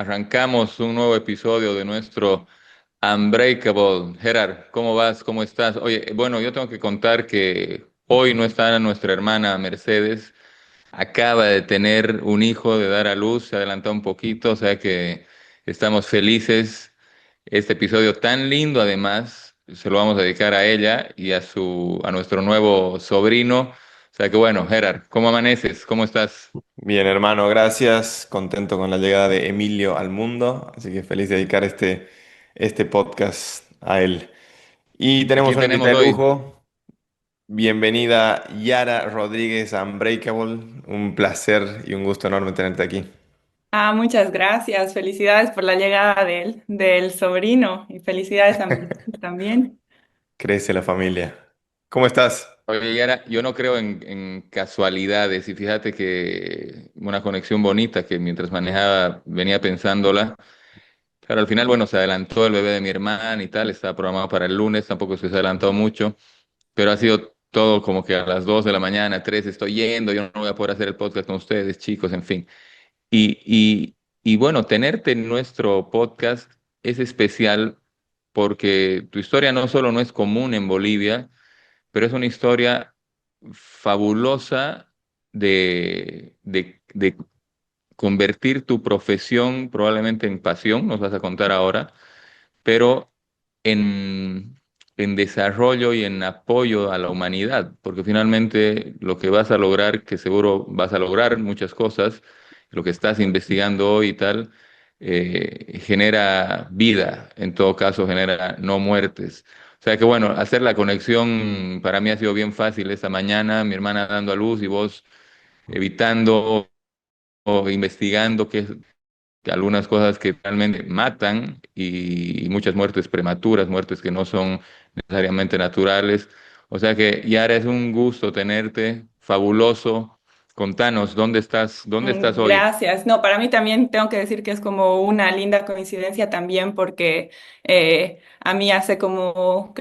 arrancamos un nuevo episodio de nuestro Unbreakable. Gerard, ¿cómo vas? ¿Cómo estás? Oye, bueno, yo tengo que contar que hoy no está nuestra hermana Mercedes. Acaba de tener un hijo, de dar a luz, se adelantó un poquito, o sea que estamos felices. Este episodio tan lindo, además, se lo vamos a dedicar a ella y a nuestro nuevo sobrino. O sea que bueno, Gerard, ¿cómo amaneces? ¿Cómo estás? Bien, hermano, gracias. Contento con la llegada de Emilio al mundo, así que feliz de dedicar este podcast a él. Y ¿A tenemos quién una invitada tenemos de hoy? lujo. Bienvenida Yara Rodríguez a Unbreakable. Un placer y un gusto enorme tenerte aquí. Muchas gracias. Felicidades por la llegada del sobrino y felicidades a mi también. Crece la familia. ¿Cómo estás? Oye, Yara, yo no creo en casualidades y fíjate que una conexión bonita que mientras manejaba venía pensándola. Claro, al final, bueno, se adelantó el bebé de mi hermana y tal, estaba programado para el lunes, tampoco es que se adelantó mucho, pero ha sido todo como que a las 2 de la mañana, 3 estoy yendo, yo no voy a poder hacer el podcast con ustedes, chicos, en fin. Y, y, y bueno, tenerte en nuestro podcast es especial porque tu historia no solo no es común en Bolivia, pero es una historia fabulosa de convertir tu profesión probablemente en pasión, nos vas a contar ahora, pero en, en desarrollo y en apoyo a la humanidad, porque finalmente lo que vas a lograr, que seguro vas a lograr muchas cosas, lo que estás investigando hoy y tal, genera vida, en todo caso genera no muertes. O sea que bueno, hacer la conexión para mí ha sido bien fácil esta mañana, mi hermana dando a luz y vos evitando o investigando que algunas cosas que realmente matan y muchas muertes prematuras, muertes que no son necesariamente naturales. O sea que, Yara, es un gusto tenerte, fabuloso. Contanos, dónde estás hoy? Gracias. No, para mí también tengo que decir que es como una linda coincidencia también porque a mí hace como,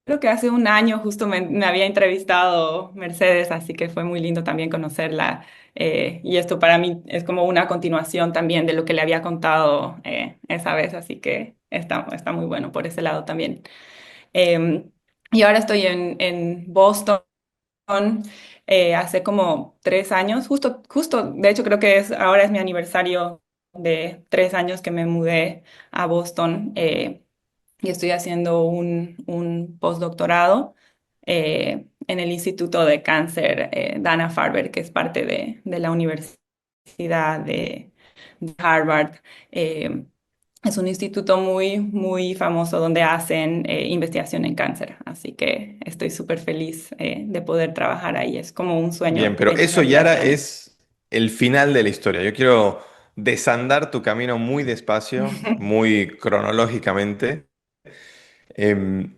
creo que hace un año justo me había entrevistado Mercedes, así que fue muy lindo también conocerla. Y esto para mí es como una continuación también de lo que le había contado esa vez, así que está muy bueno por ese lado también. Y ahora estoy en Boston hace como 3 años, justo, de hecho creo que ahora es mi aniversario de 3 años que me mudé a Boston y estoy haciendo un postdoctorado en el Instituto de Cáncer Dana-Farber, que es parte de la Universidad de Harvard. Eh, es un instituto muy famoso donde hacen investigación en cáncer, así que estoy súper feliz de poder trabajar ahí. Es como un Bien, sueño pero hecho eso, realidad Yara, para mí. es el final de la historia. Yo quiero desandar tu camino muy despacio, muy cronológicamente. Em,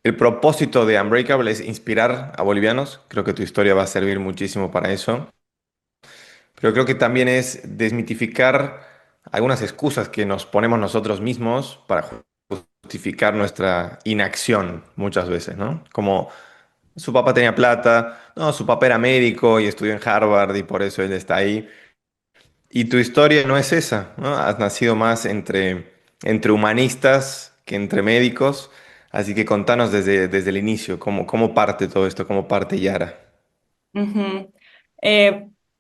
el propósito de Unbreakable es inspirar a bolivianos. Creo que tu historia va a servir muchísimo para eso. Pero creo que también es desmitificar algunas excusas que nos ponemos nosotros mismos para justificar nuestra inacción muchas veces, ¿no? Como su papá tenía plata, no, su papá era médico y estudió en Harvard y por eso él está ahí. Y tu historia no es esa, ¿no? Has nacido más entre humanistas que entre médicos. Así que contanos desde el inicio, cómo parte todo esto, cómo parte Yara. Ujú.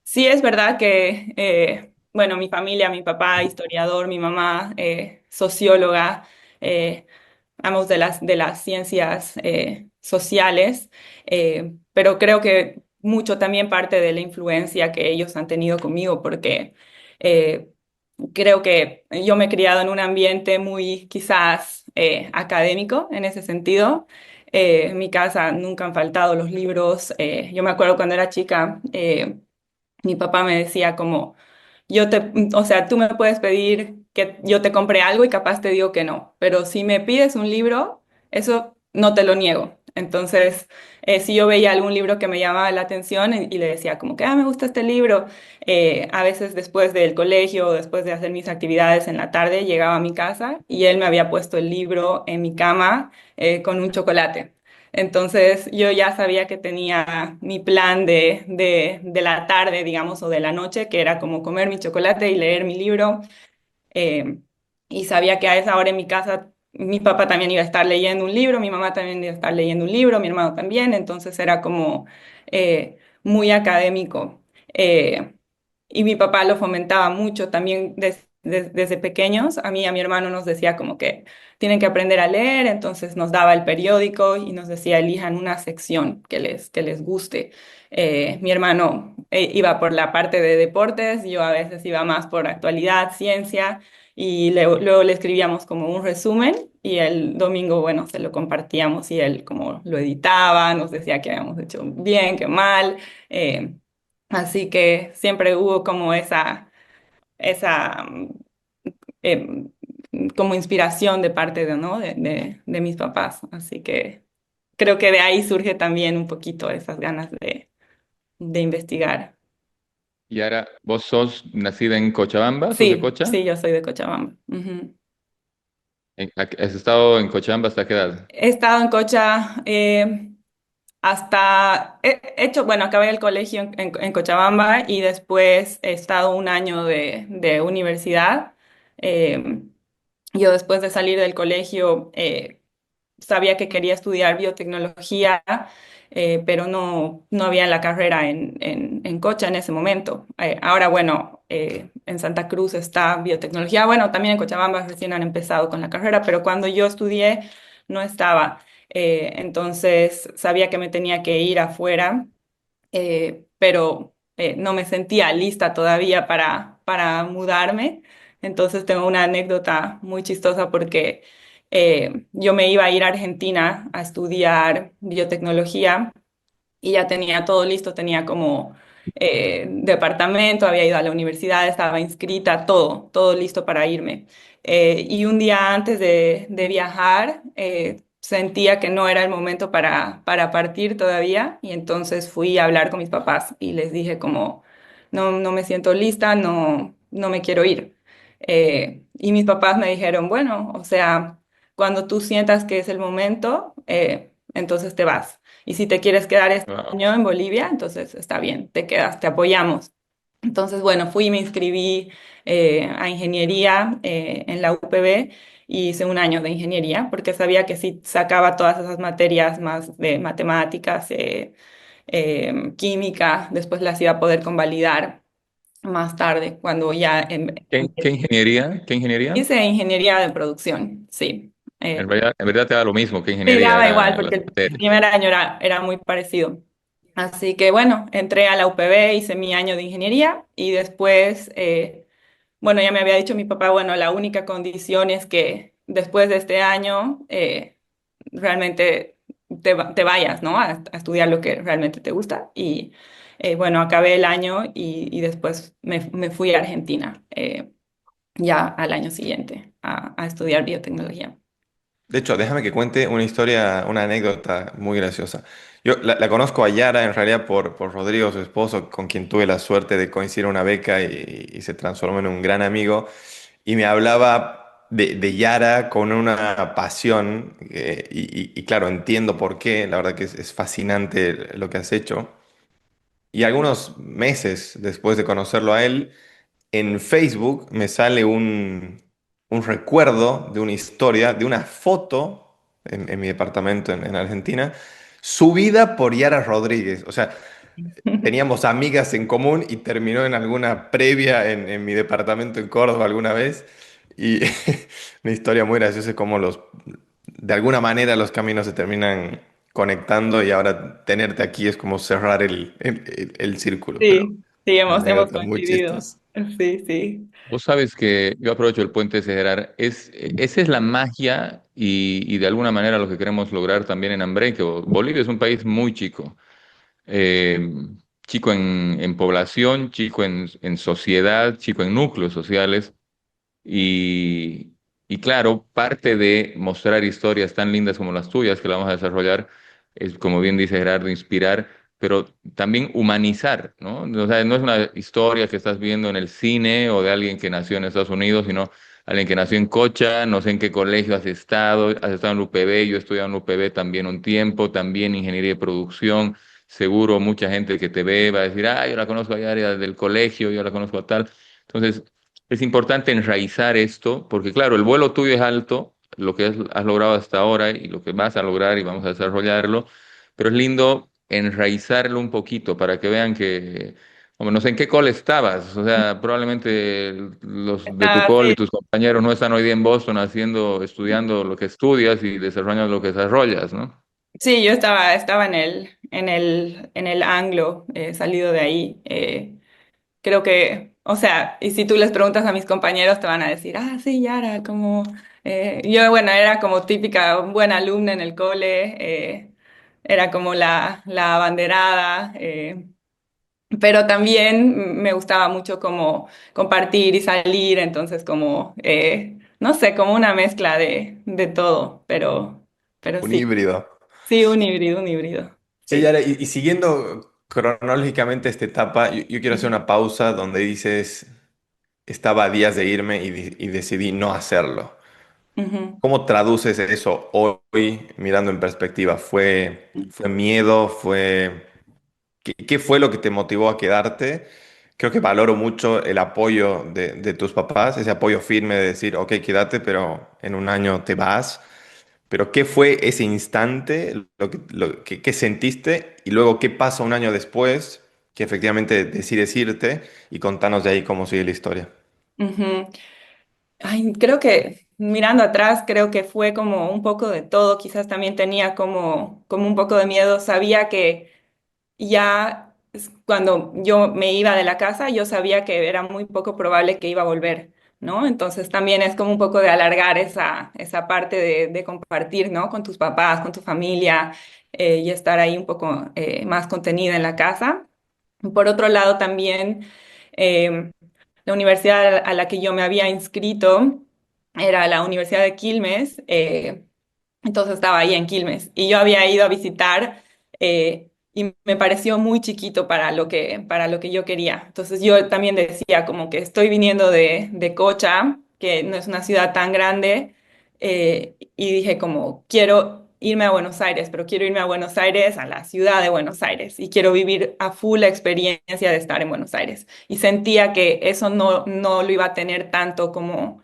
Sí, es verdad que, bueno, mi familia, mi papá historiador, mi mamá socióloga, eh, ambos de las ciencias sociales, pero creo que mucho también parte de la influencia que ellos han tenido conmigo, porque eh, creo que yo me he criado en un ambiente muy quizás académico en ese sentido. En mi casa nunca han faltado los libros. Yo me acuerdo cuando era chica, mi papá me decía como, o sea, tú me puedes pedir que yo te compre algo y capaz te digo que no, pero si me pides un libro, eso no te lo niego. Entonces, si yo veía algún libro que me llamaba la atención y le decía como que, me gusta este libro, a veces después del colegio o después de hacer mis actividades en la tarde, llegaba a mi casa y él me había puesto el libro en mi cama con un chocolate. Entonces yo ya sabía que tenía mi plan de la tarde, digamos, o de la noche, que era como comer mi chocolate y leer mi libro. eh, y sabía que a esa hora en mi casa mi papá también iba a estar leyendo un libro, mi mamá también iba a estar leyendo un libro, mi hermano también, entonces era como muy académico. Y mi papá lo fomentaba mucho también desde pequeños. A mí y a mi hermano nos decía como que tienen que aprender a leer, entonces nos daba el periódico y nos decía elijan una sección que les guste. Mi hermano iba por la parte de deportes, yo a veces iba más por actualidad, ciencia, y luego le escribíamos como un resumen y el domingo, bueno, se lo compartíamos y él como lo editaba, nos decía que habíamos hecho bien, que mal. eh, Así que siempre hubo como esa em, como inspiración de parte de, ¿no? de mis papás. Así que creo que de ahí surge también un poquito esas ganas de investigar. Y ahora, ¿vos sos nacida en Cochabamba? ¿Sos de Sí, Cocha? sí, yo soy de Cochabamba. Ujú. ¿Has estado en Cochabamba hasta qué edad? He estado en Cocha hasta, he hecho, bueno, acabé el colegio en Cochabamba y después he estado un año de universidad. Eh, yo después de salir del colegio sabía que quería estudiar biotecnología, pero no había la carrera en Cocha en ese momento. Ahora, bueno, en Santa Cruz está biotecnología. Bueno, también en Cochabamba recién han empezado con la carrera, pero cuando yo estudié no estaba. Entonces sabía que me tenía que ir afuera, pero no me sentía lista todavía para mudarme. Entonces tengo una anécdota muy chistosa porque yo me iba a ir a Argentina a estudiar biotecnología y ya tenía todo listo, tenía como departamento, había ido a la universidad, estaba inscrita, todo listo para irme. Y un día antes de viajar, sentía que no era el momento para partir todavía y entonces fui a hablar con mis papás y les dije como, no me siento lista, no me quiero ir. Y mis papás me dijeron, bueno, o sea, cuando tú sientas que es el momento, entonces te vas. Y si te quieres quedar este Wow. año en Bolivia, entonces está bien, te quedas, te apoyamos. Entonces, bueno, fui y me inscribí a ingeniería en la UPB y hice un año de ingeniería porque sabía que si sacaba todas esas materias más de matemáticas, química, después las iba a poder convalidar más tarde cuando ya ¿Qué ingeniería? ¿Qué ingeniería? hice ingeniería de producción, sí. Eh, En verdad te da lo mismo qué Sí, ingeniería daba igual era las porque el materias. primer año era muy parecido. Así que bueno, entré a la UPB, hice mi año de ingeniería y después, bueno, ya me había dicho mi papá, bueno, la única condición es que después de este año realmente te vayas, ¿no? A estudiar lo que realmente te gusta. Y bueno, acabé el año y después me fui a Argentina ya al año siguiente a estudiar biotecnología. De hecho, déjame que cuente una historia, una anécdota muy graciosa. Yo la conozco a Yara en realidad por Rodrigo, su esposo, con quien tuve la suerte de coincidir en una beca y se transformó en un gran amigo. Y me hablaba de Yara con una pasión, y claro, entiendo por qué, la verdad que es fascinante lo que has hecho. Y algunos meses después de conocerlo a él, en Facebook me sale un recuerdo de una historia, de una foto en mi departamento en Argentina, subida por Yara Rodríguez. O sea, teníamos amigas en común y terminó en alguna previa en mi departamento en Córdoba alguna vez. Y una historia muy graciosa, como de alguna manera los caminos se terminan conectando y ahora tenerte aquí es como cerrar el círculo, pero Sí, sí, una hemos anécdota muy coincidido. chistosa. Sí, sí. Vos sabes que yo aprovecho el puente ese, Gerard. Esa es la magia y de alguna manera lo que queremos lograr también en Ambreque. Bolivia es un país muy chico. Eh, chico en población, chico en sociedad, chico en núcleos sociales. Y, y claro, parte de mostrar historias tan lindas como las tuyas, que la vamos a desarrollar, es, como bien dice Gerardo, inspirar, pero también humanizar, ¿no? O sea, no es una historia que estás viendo en el cine o de alguien que nació en Estados Unidos, sino alguien que nació en Cocha, no sé en qué colegio has estado en la UPB, yo he estudiado en la UPB también un tiempo, también ingeniería de producción. Seguro mucha gente que te ve va a decir, ah, yo la conozco allá del colegio, yo la conozco a tal. Entonces, es importante enraizar esto, porque claro, el vuelo tuyo es alto, lo que has logrado hasta ahora y lo que vas a lograr y vamos a desarrollarlo, pero es lindo enraizarlo un poquito para que vean que, hombre, no sé en qué call estabas, o sea, probablemente los de tu Estaba call y así. tus compañeros no están hoy día en Boston haciendo, estudiando lo que estudias y desarrollando lo que desarrollas, ¿no? Sí, yo estaba en el Anglo, salido de ahí. Creo que, o sea, y si tú les preguntas a mis compañeros, te van a decir, ah, sí, Yara, como, yo, bueno, era como típica buena alumna en el cole, era como la abanderada, pero también me gustaba mucho como compartir y salir, entonces como, no sé, como una mezcla de todo, pero Un sí, híbrido. sí, un híbrido, Che, sí. Yara, y siguiendo cronológicamente esta etapa, yo quiero hacer Ujú, una pausa donde dices, estaba a días de irme y decidí no hacerlo. ujú, ¿Cómo traduces eso hoy mirando en perspectiva? ¿Fue miedo? ¿Qué fue lo que te motivó a quedarte? Creo que valoro mucho el apoyo de tus papás, ese apoyo firme de decir, ok, quédate, pero en un año te vas. Pero ¿qué fue ese instante? ¿Qué sentiste? Y luego, ¿qué pasa un año después que efectivamente decides irte? Y contanos de ahí cómo sigue la historia. ujú. Ay, creo que mirando atrás, creo que fue como un poco de todo, quizás también tenía como un poco de miedo, sabía que ya cuando yo me iba de la casa, yo sabía que era muy poco probable que iba a volver, ¿no? Entonces también es como un poco de alargar esa parte de compartir, ¿no? Con tus papás, con tu familia, y estar ahí un poco más contenida en la casa. Por otro lado, también la universidad a la que yo me había inscrito era la Universidad de Quilmes, entonces estaba ahí en Quilmes y yo había ido a visitar y me pareció muy chiquito para lo que yo quería. Entonces yo también decía como que estoy viniendo de Cocha, que no es una ciudad tan grande, y dije como quiero irme a Buenos Aires, pero quiero irme a Buenos Aires, a la ciudad de Buenos Aires, y quiero vivir a full la experiencia de estar en Buenos Aires. Y sentía que eso no lo iba a tener tanto como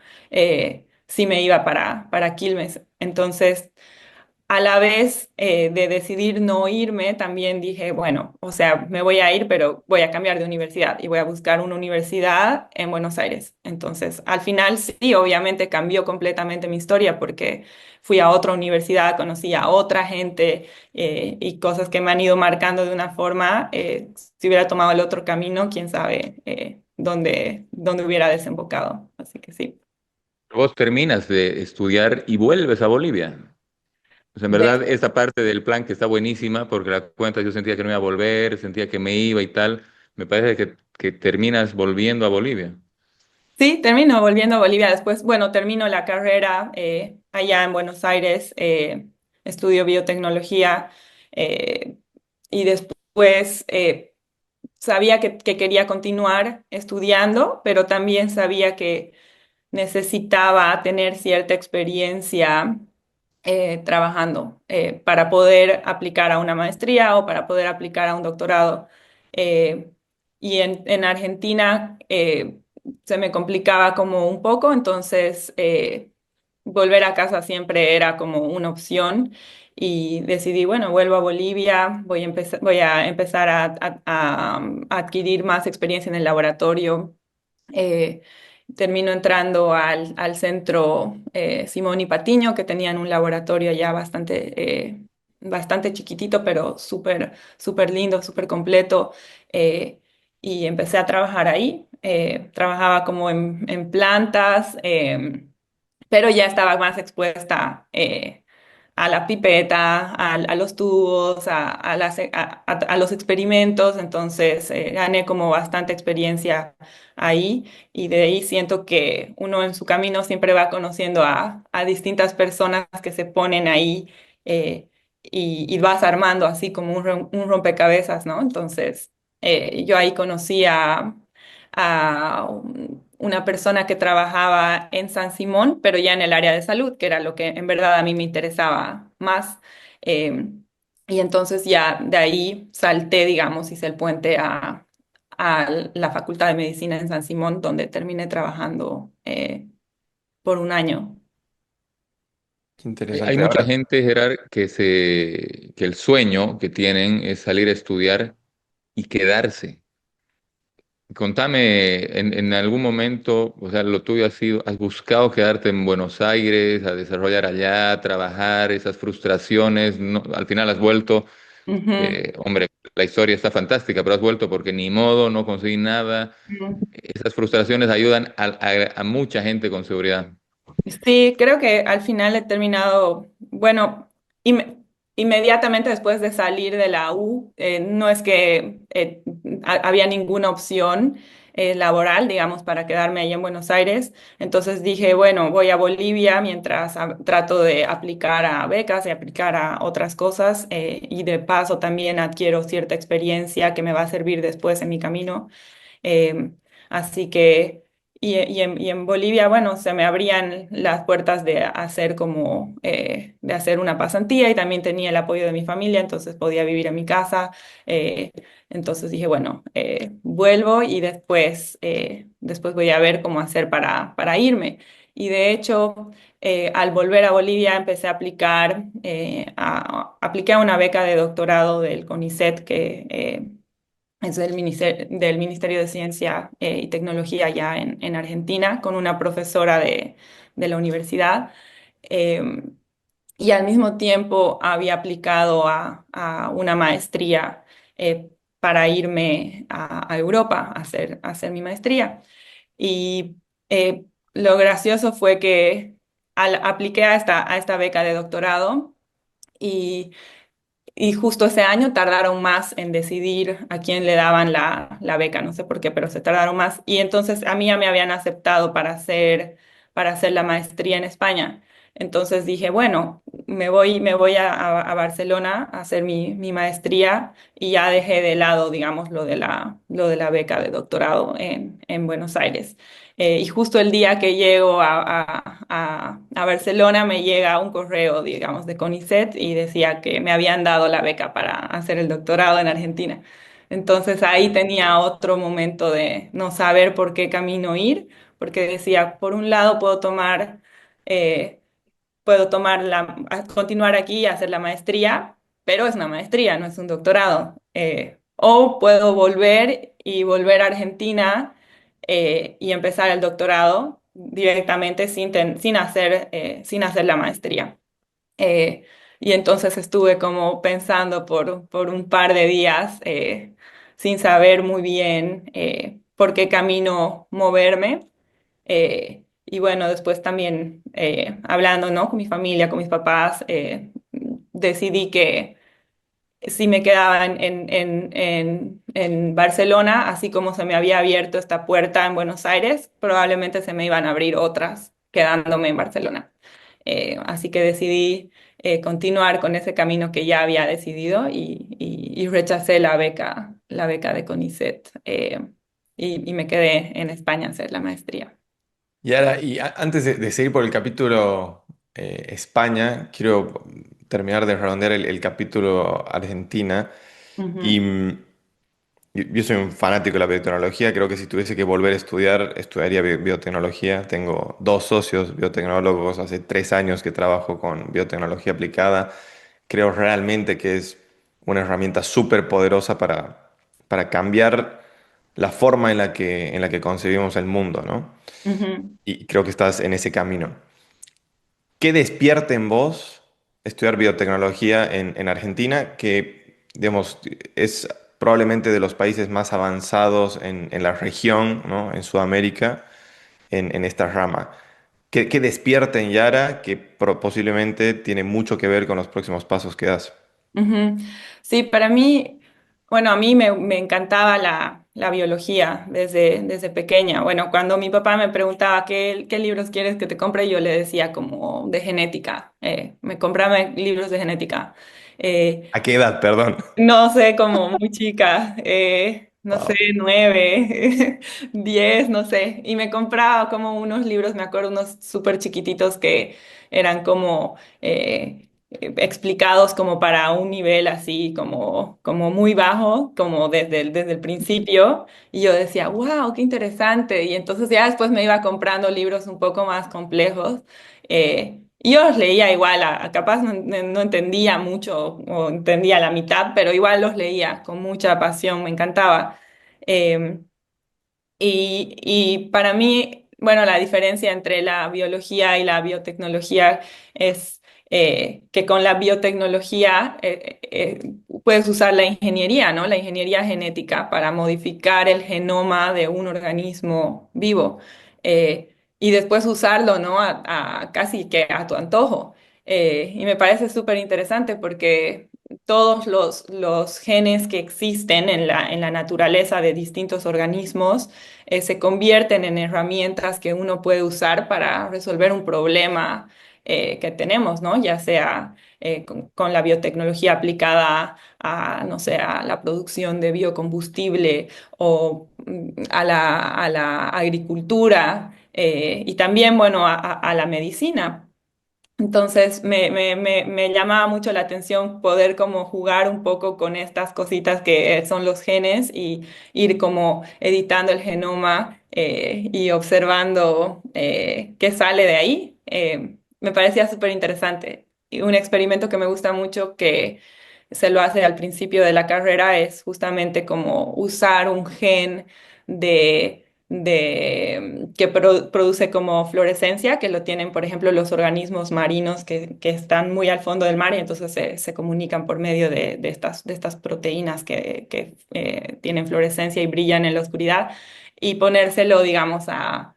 si me iba para Quilmes. Entonces, a la vez de decidir no irme, también dije, bueno, o sea, me voy a ir, pero voy a cambiar de universidad y voy a buscar una universidad en Buenos Aires. Entonces, al final sí, obviamente cambió completamente mi historia porque fui a otra universidad, conocí a otra gente y cosas que me han ido marcando de una forma. Si hubiera tomado el otro camino, quién sabe dónde hubiera desembocado. Así que sí. Vos terminas de estudiar y vuelves a Bolivia. Pues en verdad, esta parte del plan que está buenísima, porque la cuenta yo sentía que no iba a volver, sentía que me iba y tal, me parece que terminas volviendo a Bolivia. Sí, termino volviendo a Bolivia después. Bueno, termino la carrera allá en Buenos Aires, estudio biotecnología eh, y después sabía que quería continuar estudiando, pero también sabía que necesitaba tener cierta experiencia trabajando para poder aplicar a una maestría o para poder aplicar a un doctorado. Eh, y en Argentina se me complicaba como un poco, entonces volver a casa siempre era como una opción. Y decidí, bueno, vuelvo a Bolivia, voy a empezar a adquirir más experiencia en el laboratorio. Eh, Termino entrando al centro Simón y Patiño, que tenían un laboratorio ya bastante chiquitito, pero súper lindo, súper completo. Y empecé a trabajar ahí. Trabajaba como en plantas, pero ya estaba más expuesta a la pipeta, a los tubos, a los experimentos, entonces gané como bastante experiencia ahí y de ahí siento que uno en su camino siempre va conociendo a distintas personas que se ponen ahí y vas armando así como un rompecabezas, ¿no? Entonces yo ahí conocí a una persona que trabajaba en San Simón, pero ya en el área de salud, que era lo que en verdad a mí me interesaba más. Eh, y entonces ya de ahí salté, digamos, hice el puente a la Facultad de Medicina en San Simón, donde terminé trabajando por un año. Qué Hay interesante. mucha Ahora, gente, Gerard, que el sueño que tienen es salir a estudiar y quedarse. Contame, en algún momento, o sea, lo tuyo ha sido, ¿has buscado quedarte en Buenos Aires, a desarrollar allá, a trabajar, esas frustraciones? Al final has vuelto, Ujú, hombre, la historia está fantástica, pero has vuelto porque ni modo, no conseguí nada. ujú. Esas frustraciones ayudan a mucha gente con seguridad. Sí, creo que al final he terminado, bueno, inmediatamente después de salir de la U, no es que había ninguna opción laboral, digamos, para quedarme ahí en Buenos Aires. Entonces dije, bueno, voy a Bolivia mientras trato de aplicar a becas y aplicar a otras cosas y de paso también adquiero cierta experiencia que me va a servir después en mi camino. Eh, Así que, y en Bolivia, bueno, se me abrían las puertas de hacer como, de hacer una pasantía y también tenía el apoyo de mi familia, entonces podía vivir en mi casa. eh, entonces dije, bueno, vuelvo y después voy a ver cómo hacer para irme. Y de hecho, al volver a Bolivia empecé a aplicar, apliqué a una beca de doctorado del CONICET que es del Ministerio de Ciencia y Tecnología allá en Argentina, con una profesora de la universidad. Eh, y al mismo tiempo había aplicado a una maestría para irme a Europa a hacer mi maestría. Y lo gracioso fue que apliqué a esta beca de doctorado y y justo ese año tardaron más en decidir a quién le daban la beca, no sé por qué, pero se tardaron más. Y entonces a mí ya me habían aceptado para hacer la maestría en España. Entonces dije, bueno, me voy a Barcelona a hacer mi maestría y ya dejé de lado, digamos, lo de la beca de doctorado en Buenos Aires. Y justo el día que llego a Barcelona me llega un correo, digamos, de CONICET y decía que me habían dado la beca para hacer el doctorado en Argentina. Entonces ahí tenía otro momento de no saber por qué camino ir, porque decía, por un lado eh, puedo continuar aquí y hacer la maestría, pero es una maestría, no es un doctorado. O puedo volver a Argentina y empezar el doctorado directamente sin hacer la maestría. Eh, y entonces estuve como pensando por un par de días sin saber muy bien por qué camino moverme. Y bueno, después también hablando, ¿no? Con mi familia, con mis papás, decidí que si me quedaba en Barcelona, así como se me había abierto esta puerta en Buenos Aires, probablemente se me iban a abrir otras quedándome en Barcelona. Así que decidí continuar con ese camino que ya había decidido y rechacé la beca de CONICET y me quedé en España a hacer la maestría. y ahora, antes de seguir por el capítulo España, quiero terminar de redondear el capítulo Argentina. Y Ujú, yo soy un fanático de la biotecnología, creo que si tuviese que volver a estudiar, estudiaría biotecnología. Tengo dos socios biotecnólogos, hace 3 años que trabajo con biotecnología aplicada. Creo realmente que es una herramienta súper poderosa para cambiar la forma en la que concebimos el mundo, ¿no? ujú, Y creo que estás en ese camino. ¿Qué despierta en vos estudiar biotecnología en Argentina, que, digamos, es probablemente de los países más avanzados en la región, ¿no? En Sudamérica, en esta rama? ¿Qué despierta en Yara que posiblemente tiene mucho que ver con los próximos pasos que das? ujú. Sí, para mí, bueno, a mí me encantaba la biología desde pequeña. Bueno, cuando mi papá me preguntaba qué libros quieres que te compre, yo le decía como de genética. Me compraba libros de genética. Eh, ¿A qué edad, perdón? no sé, como muy chica, no sé, Wow. 9, 10, no sé. Y me compraba como unos libros, me acuerdo, unos súper chiquititos que eran como explicados como para un nivel así como muy bajo, como desde el principio. Y yo decía, wow, qué interesante. Y entonces ya después me iba comprando libros un poco más complejos. Y yo los leía igual, capaz no entendía mucho o entendía la mitad, pero igual los leía con mucha pasión, me encantaba. Em, y para mí, bueno, la diferencia entre la biología y la biotecnología es que con la biotecnología puedes usar la ingeniería, ¿no? La ingeniería genética para modificar el genoma de un organismo vivo y después usarlo, ¿no? Casi que a tu antojo. Y me parece súper interesante porque todos los genes que existen en la naturaleza de distintos organismos se convierten en herramientas que uno puede usar para resolver un problema que tenemos, ¿no? Ya sea con la biotecnología aplicada a, no sé, a la producción de biocombustible o a la agricultura y también, bueno, a la medicina. Entonces me llamaba mucho la atención poder como jugar un poco con estas cositas que son los genes y ir como editando el genoma y observando qué sale de ahí. Me parecía súper interesante. Y un experimento que me gusta mucho que se lo hace al principio de la carrera es justamente como usar un gen que produce como fluorescencia, que lo tienen, por ejemplo, los organismos marinos que están muy al fondo del mar y entonces se comunican por medio de estas proteínas que tienen fluorescencia y brillan en la oscuridad, y ponérselo, digamos, a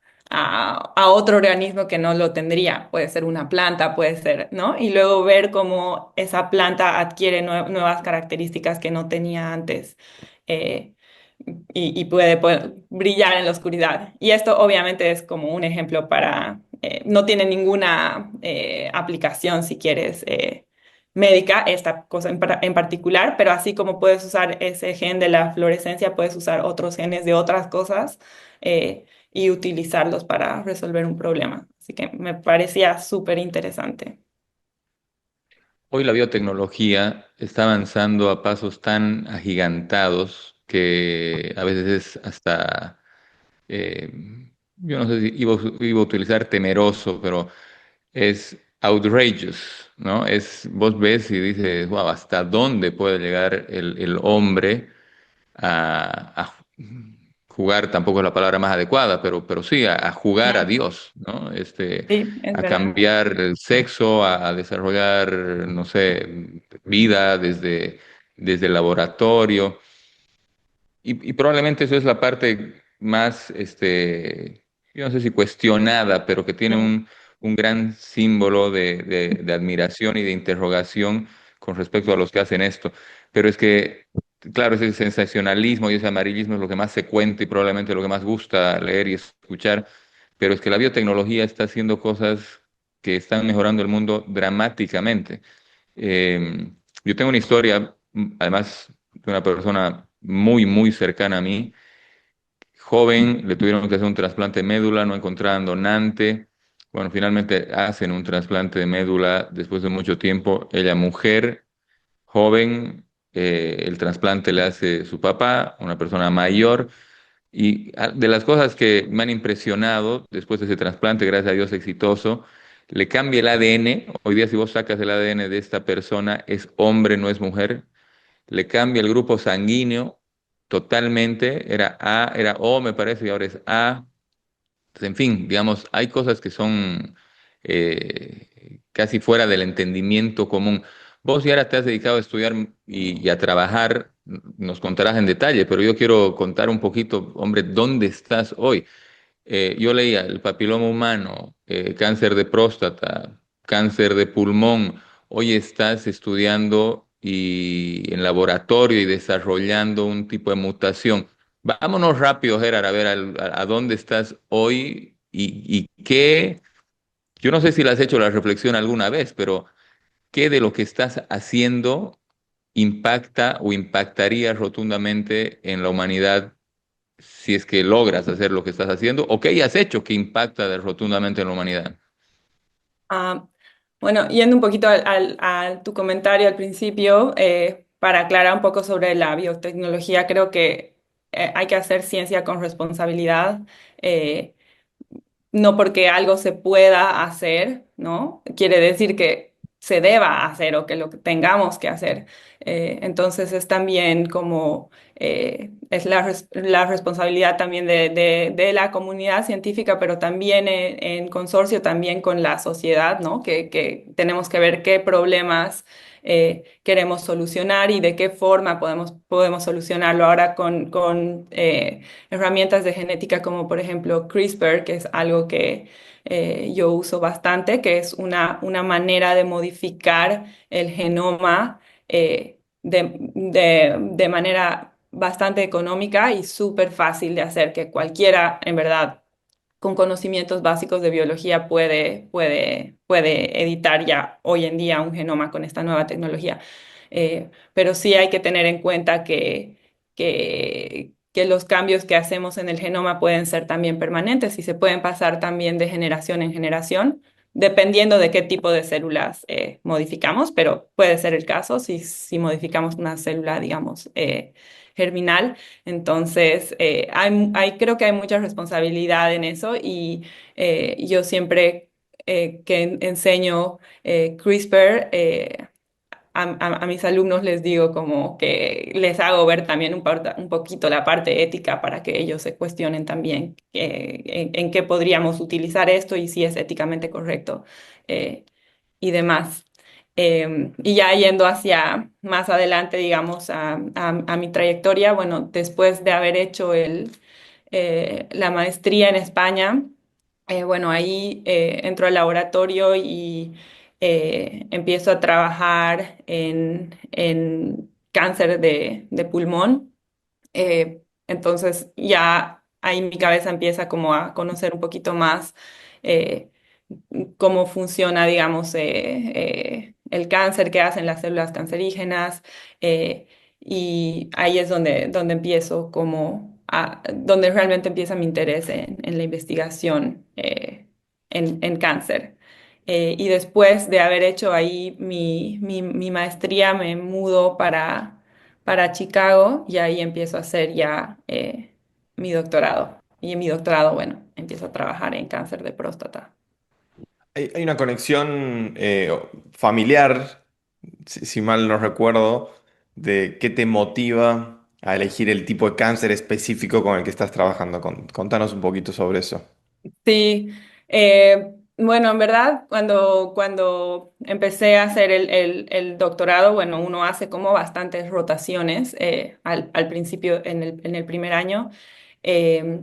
otro organismo que no lo tendría. Puede ser una planta, puede ser, ¿no? Y luego ver cómo esa planta adquiere nuevas características que no tenía antes. Eh, y puede brillar en la oscuridad. Y esto obviamente es como un ejemplo no tiene ninguna aplicación si quieres médica, esta cosa en particular, pero así como puedes usar ese gen de la fluorescencia, puedes usar otros genes de otras cosas y utilizarlos para resolver un problema. Así que me parecía súper interesante. Hoy la biotecnología está avanzando a pasos tan agigantados que a veces es hasta, eh, yo no sé si iba a utilizar temeroso, pero es outrageous, ¿no? Vos ves y dices, wow, ¿hasta dónde puede llegar el hombre a jugar? Tampoco es la palabra más adecuada, pero sí, a jugar a Ujú. Dios, ¿no? Sí, es A verdad. cambiar el sexo, a desarrollar, no sé, vida desde el laboratorio. Y probablemente eso es la parte más, yo no sé si cuestionada, pero que tiene Ujú. un gran símbolo de admiración y de interrogación con respecto a los que hacen esto. Pero es que, claro, ese sensacionalismo y ese amarillismo es lo que más se cuenta y probablemente lo que más gusta leer y escuchar, pero es que la biotecnología está haciendo cosas que están mejorando el mundo dramáticamente. Eh, yo tengo una historia, además de una persona muy, muy cercana a mí, joven, le tuvieron que hacer un trasplante de médula, no encontraban donante. Bueno, finalmente hacen un trasplante de médula después de mucho tiempo. Ella, mujer, joven, el trasplante le hace su papá, una persona mayor. Y de las cosas que me han impresionado después de ese trasplante, gracias a Dios exitoso, le cambia el ADN. Hoy día si vos sacas el ADN de esta persona, es hombre, no es mujer. Le cambia el grupo sanguíneo totalmente. Era A, era O, me parece, y ahora es A. Entonces, en fin, digamos, hay cosas que son casi fuera del entendimiento común. Vos ya ahora te has dedicado a estudiar y a trabajar, nos contarás en detalle, pero yo quiero contar un poquito, hombre, ¿dónde estás hoy? Yo leía el papiloma humano, cáncer de próstata, cáncer de pulmón. Hoy estás estudiando y en laboratorio y desarrollando un tipo de mutación. Vámonos rápido, Gerard, a ver a dónde estás hoy y qué. Yo no sé si le has hecho la reflexión alguna vez, pero ¿qué de lo que estás haciendo impacta o impactaría rotundamente en la humanidad si es que logras hacer lo que estás haciendo o qué hayas hecho que impacta rotundamente en la humanidad? Bueno, yendo un poquito a tu comentario al principio, para aclarar un poco sobre la biotecnología, creo que hay que hacer ciencia con responsabilidad. eh, no porque algo se pueda hacer, ¿no? Quiere decir que se deba hacer o que lo que tengamos que hacer. Entonces es también como, es la responsabilidad también de la comunidad científica, pero también en consorcio también con la sociedad, ¿no? Que tenemos que ver qué problemas queremos solucionar y de qué forma podemos solucionarlo ahora con herramientas de genética como por ejemplo CRISPR, que es algo que yo uso bastante, que es una manera de modificar el genoma de manera bastante económica y súper fácil de hacer, que cualquiera en verdad con conocimientos básicos de biología puede editar ya hoy en día un genoma con esta nueva tecnología. Pero sí hay que tener en cuenta que los cambios que hacemos en el genoma pueden ser también permanentes y se pueden pasar también de generación en generación, dependiendo de qué tipo de células modificamos, pero puede ser el caso si modificamos una célula, digamos, germinal. Entonces, creo que hay mucha responsabilidad en eso y yo siempre que enseño CRISPR, a mis alumnos les digo como que les hago ver también un poquito la parte ética para que ellos se cuestionen también en qué podríamos utilizar esto y si es éticamente correcto eh, y demás. Y ya yendo hacia más adelante, digamos, a mi trayectoria, bueno, después de haber hecho la maestría en España, bueno, ahí entro al laboratorio y empiezo a trabajar en cáncer de pulmón. Entonces ya ahí mi cabeza empieza como a conocer un poquito más eh, cómo funciona, digamos, el cáncer que hacen las células cancerígenas. eh, y ahí es donde empiezo donde realmente empieza mi interés en la investigación en cáncer. Y después de haber hecho ahí mi maestría, me mudo para Chicago y ahí empiezo a hacer ya mi doctorado. Y en mi doctorado, bueno, empiezo a trabajar en cáncer de próstata. Hay una conexión familiar, si mal no recuerdo, de qué te motiva a elegir el tipo de cáncer específico con el que estás trabajando. Contanos un poquito sobre eso. Sí, bueno, en verdad, cuando empecé a hacer el doctorado, bueno, uno hace como bastantes rotaciones al principio, en el primer año, eh,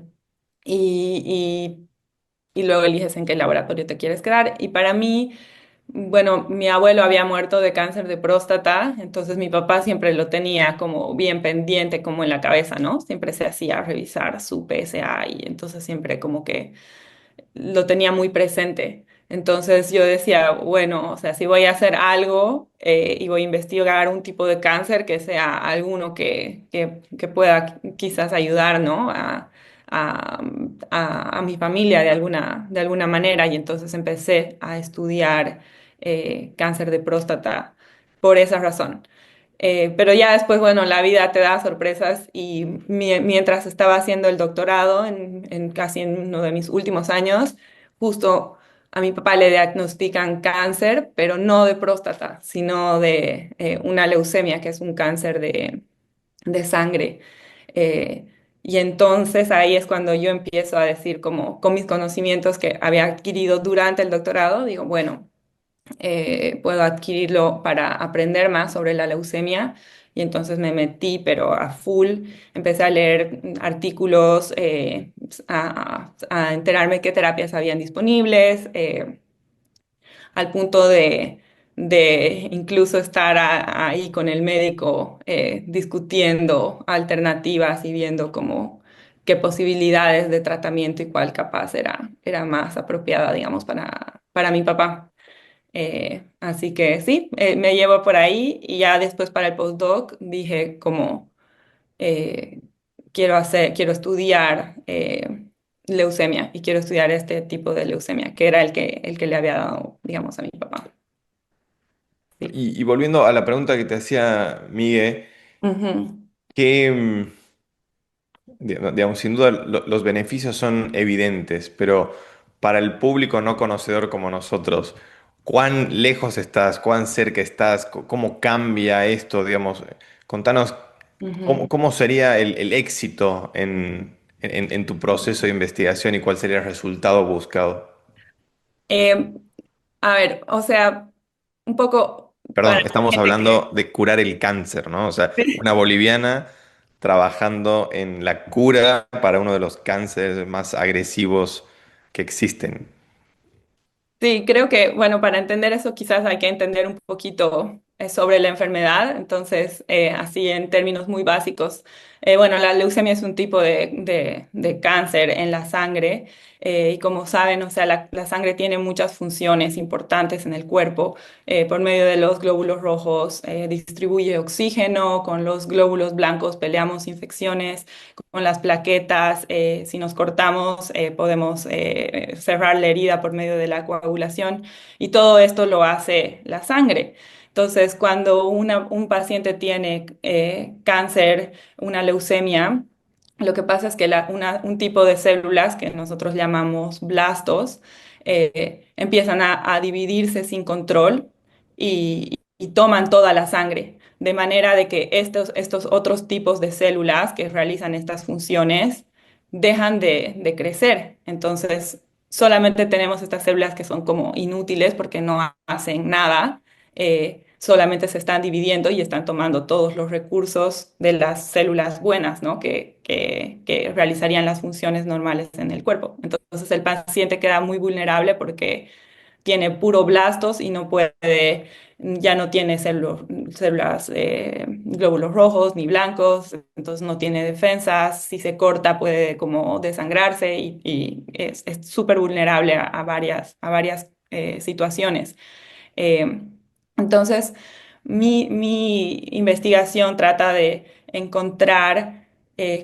y, y luego eliges en qué laboratorio te quieres quedar. Y para mí, bueno, mi abuelo había muerto de cáncer de próstata, entonces mi papá siempre lo tenía como bien pendiente, como en la cabeza, ¿no? Siempre se hacía revisar su PSA y entonces siempre como que lo tenía muy presente. Entonces yo decía, bueno, o sea, si voy a hacer algo y voy a investigar un tipo de cáncer que sea alguno que pueda quizás ayudar, ¿no? A, a mi familia de alguna manera. Y entonces empecé a estudiar cáncer de próstata por esa razón. Pero ya después, bueno, la vida te da sorpresas y mientras estaba haciendo el doctorado, casi en uno de mis últimos años, justo a mi papá le diagnostican cáncer, pero no de próstata, sino de una leucemia, que es un cáncer de sangre. Eh, y entonces ahí es cuando yo empiezo a decir, como con mis conocimientos que había adquirido durante el doctorado, digo, bueno, puedo adquirirlo para aprender más sobre la leucemia. Y entonces me metí, pero a full, empecé a leer artículos, a enterarme qué terapias habían disponibles, al punto de incluso estar ahí con el médico discutiendo alternativas y viendo como qué posibilidades de tratamiento y cuál capaz era más apropiada, digamos, para mi papá. Así que sí, me llevo por ahí y ya después para el postdoc dije como eh, quiero estudiar leucemia y quiero estudiar este tipo de leucemia, que era el que le había dado, digamos, a mi papá. Sí. Y volviendo a la pregunta que te hacía Miguel, Ujú, que, digamos, sin duda los beneficios son evidentes, pero para el público no conocedor como nosotros, ¿cuán lejos estás? ¿Cuán cerca estás? ¿Cómo cambia esto? Digamos, contanos ujú. cómo sería el éxito en tu proceso de investigación y cuál sería el resultado buscado. Eh, a ver, o sea, un poco para Perdón, la estamos gente que... hablando de curar el cáncer, ¿no? O sea, una boliviana trabajando en la cura para uno de los cánceres más agresivos que existen. Sí, creo que, bueno, para entender eso quizás hay que entender un poquito sobre la enfermedad. Entonces, así en términos muy básicos, bueno, la leucemia es un tipo de cáncer en la sangre y como saben, o sea, la sangre tiene muchas funciones importantes en el cuerpo. Por medio de los glóbulos rojos distribuye oxígeno, con los glóbulos blancos peleamos infecciones, con las plaquetas, si nos cortamos, podemos cerrar la herida por medio de la coagulación y todo esto lo hace la sangre. Entonces, cuando un paciente tiene cáncer, una leucemia, lo que pasa es que un tipo de células que nosotros llamamos blastos empiezan a dividirse sin control y toman toda la sangre, de manera de que estos otros tipos de células que realizan estas funciones dejan de crecer. Entonces, solamente tenemos estas células que son como inútiles porque no hacen nada, solamente se están dividiendo y están tomando todos los recursos de las células buenas, ¿no? Que realizarían las funciones normales en el cuerpo. Entonces, el paciente queda muy vulnerable porque tiene puro blastos y no puede, ya no tiene células, glóbulos rojos ni blancos, entonces no tiene defensas, si se corta puede como desangrarse y es súper vulnerable a varias situaciones. Eh, entonces, mi investigación trata de encontrar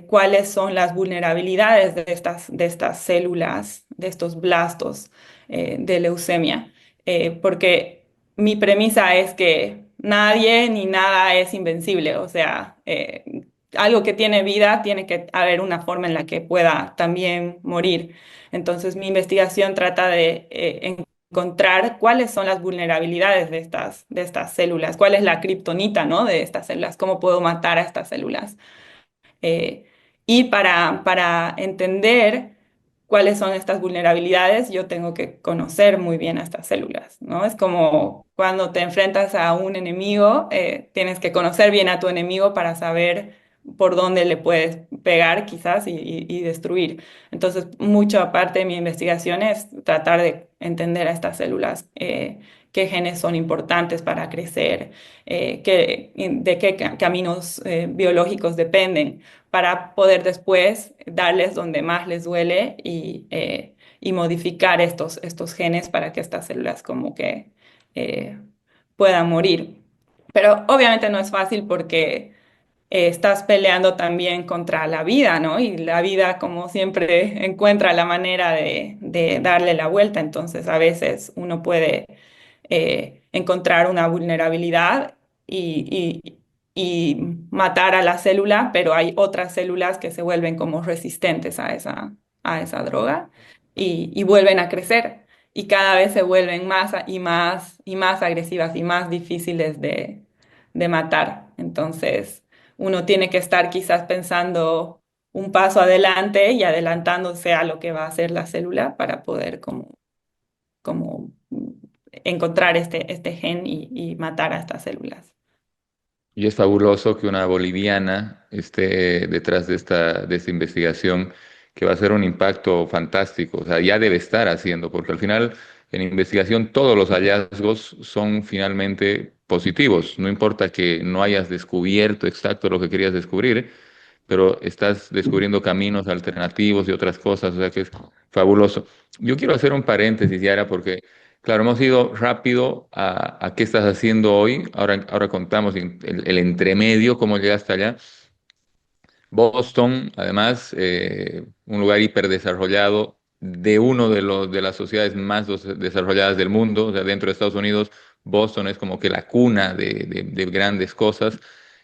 cuáles son las vulnerabilidades de estas células, de estos blastos de leucemia, porque mi premisa es que nadie ni nada es invencible, o sea, algo que tiene vida tiene que haber una forma en la que pueda también morir. Entonces, mi investigación trata de encontrar cuáles son las vulnerabilidades de estas células, cuál es la kriptonita, ¿no? De estas células, cómo puedo matar a estas células. Eh, y para entender cuáles son estas vulnerabilidades, yo tengo que conocer muy bien a estas células, ¿no? Es como cuando te enfrentas a un enemigo, tienes que conocer bien a tu enemigo para saber por dónde le puedes pegar quizás y destruir. Entonces, mucho aparte de mi investigación es tratar de entender a estas células, qué genes son importantes para crecer, de qué caminos biológicos dependen para poder después darles donde más les duele y modificar estos genes para que estas células como que eh, puedan morir. Pero obviamente no es fácil porque estás peleando también contra la vida, ¿no? Y la vida, como siempre, encuentra la manera de darle la vuelta. Entonces, a veces uno puede encontrar una vulnerabilidad y matar a la célula, pero hay otras células que se vuelven como resistentes a esa droga y vuelven a crecer. Y cada vez se vuelven más y más agresivas y más difíciles de matar. Entonces, uno tiene que estar quizás pensando un paso adelante y adelantándose a lo que va a hacer la célula para poder como encontrar este gen y matar a estas células. Y es fabuloso que una boliviana esté detrás de esta investigación que va a ser un impacto fantástico. O sea, ya debe estar haciendo, porque al final en investigación todos los hallazgos son finalmente positivos. No importa que no hayas descubierto exacto lo que querías descubrir, pero estás descubriendo caminos alternativos y otras cosas, o sea que es fabuloso. Yo quiero hacer un paréntesis, Yara, porque, claro, hemos ido rápido a qué estás haciendo hoy, ahora contamos el entremedio, cómo llegaste allá. Boston, además, un lugar hiperdesarrollado de uno de las sociedades más desarrolladas del mundo, o sea, dentro de Estados Unidos, Boston es como que la cuna de grandes cosas.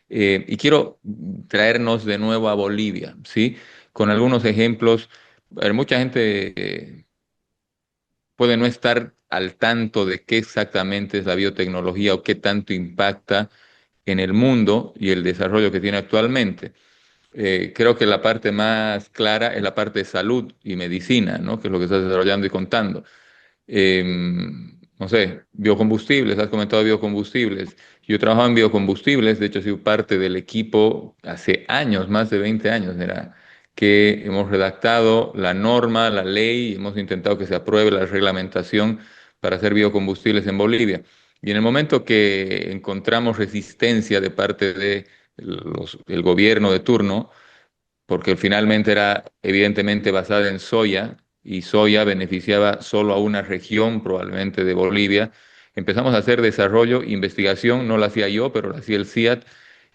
Y quiero traernos de nuevo a Bolivia, ¿sí? Con algunos ejemplos. A ver, mucha gente puede no estar al tanto de qué exactamente es la biotecnología o qué tanto impacta en el mundo y el desarrollo que tiene actualmente. Creo que la parte más clara es la parte de salud y medicina, ¿no? Que es lo que estás desarrollando y contando. eh, no sé, biocombustibles, has comentado biocombustibles. Yo trabajaba en biocombustibles, de hecho he sido parte del equipo hace años, más de 20 años, era, que hemos redactado la norma, la ley, y hemos intentado que se apruebe la reglamentación para hacer biocombustibles en Bolivia. Y en el momento que encontramos resistencia de parte de el gobierno de turno, porque finalmente era evidentemente basada en soya y soya beneficiaba solo a una región, probablemente de Bolivia. Empezamos a hacer desarrollo, investigación, no la hacía yo, pero la hacía el CIAT,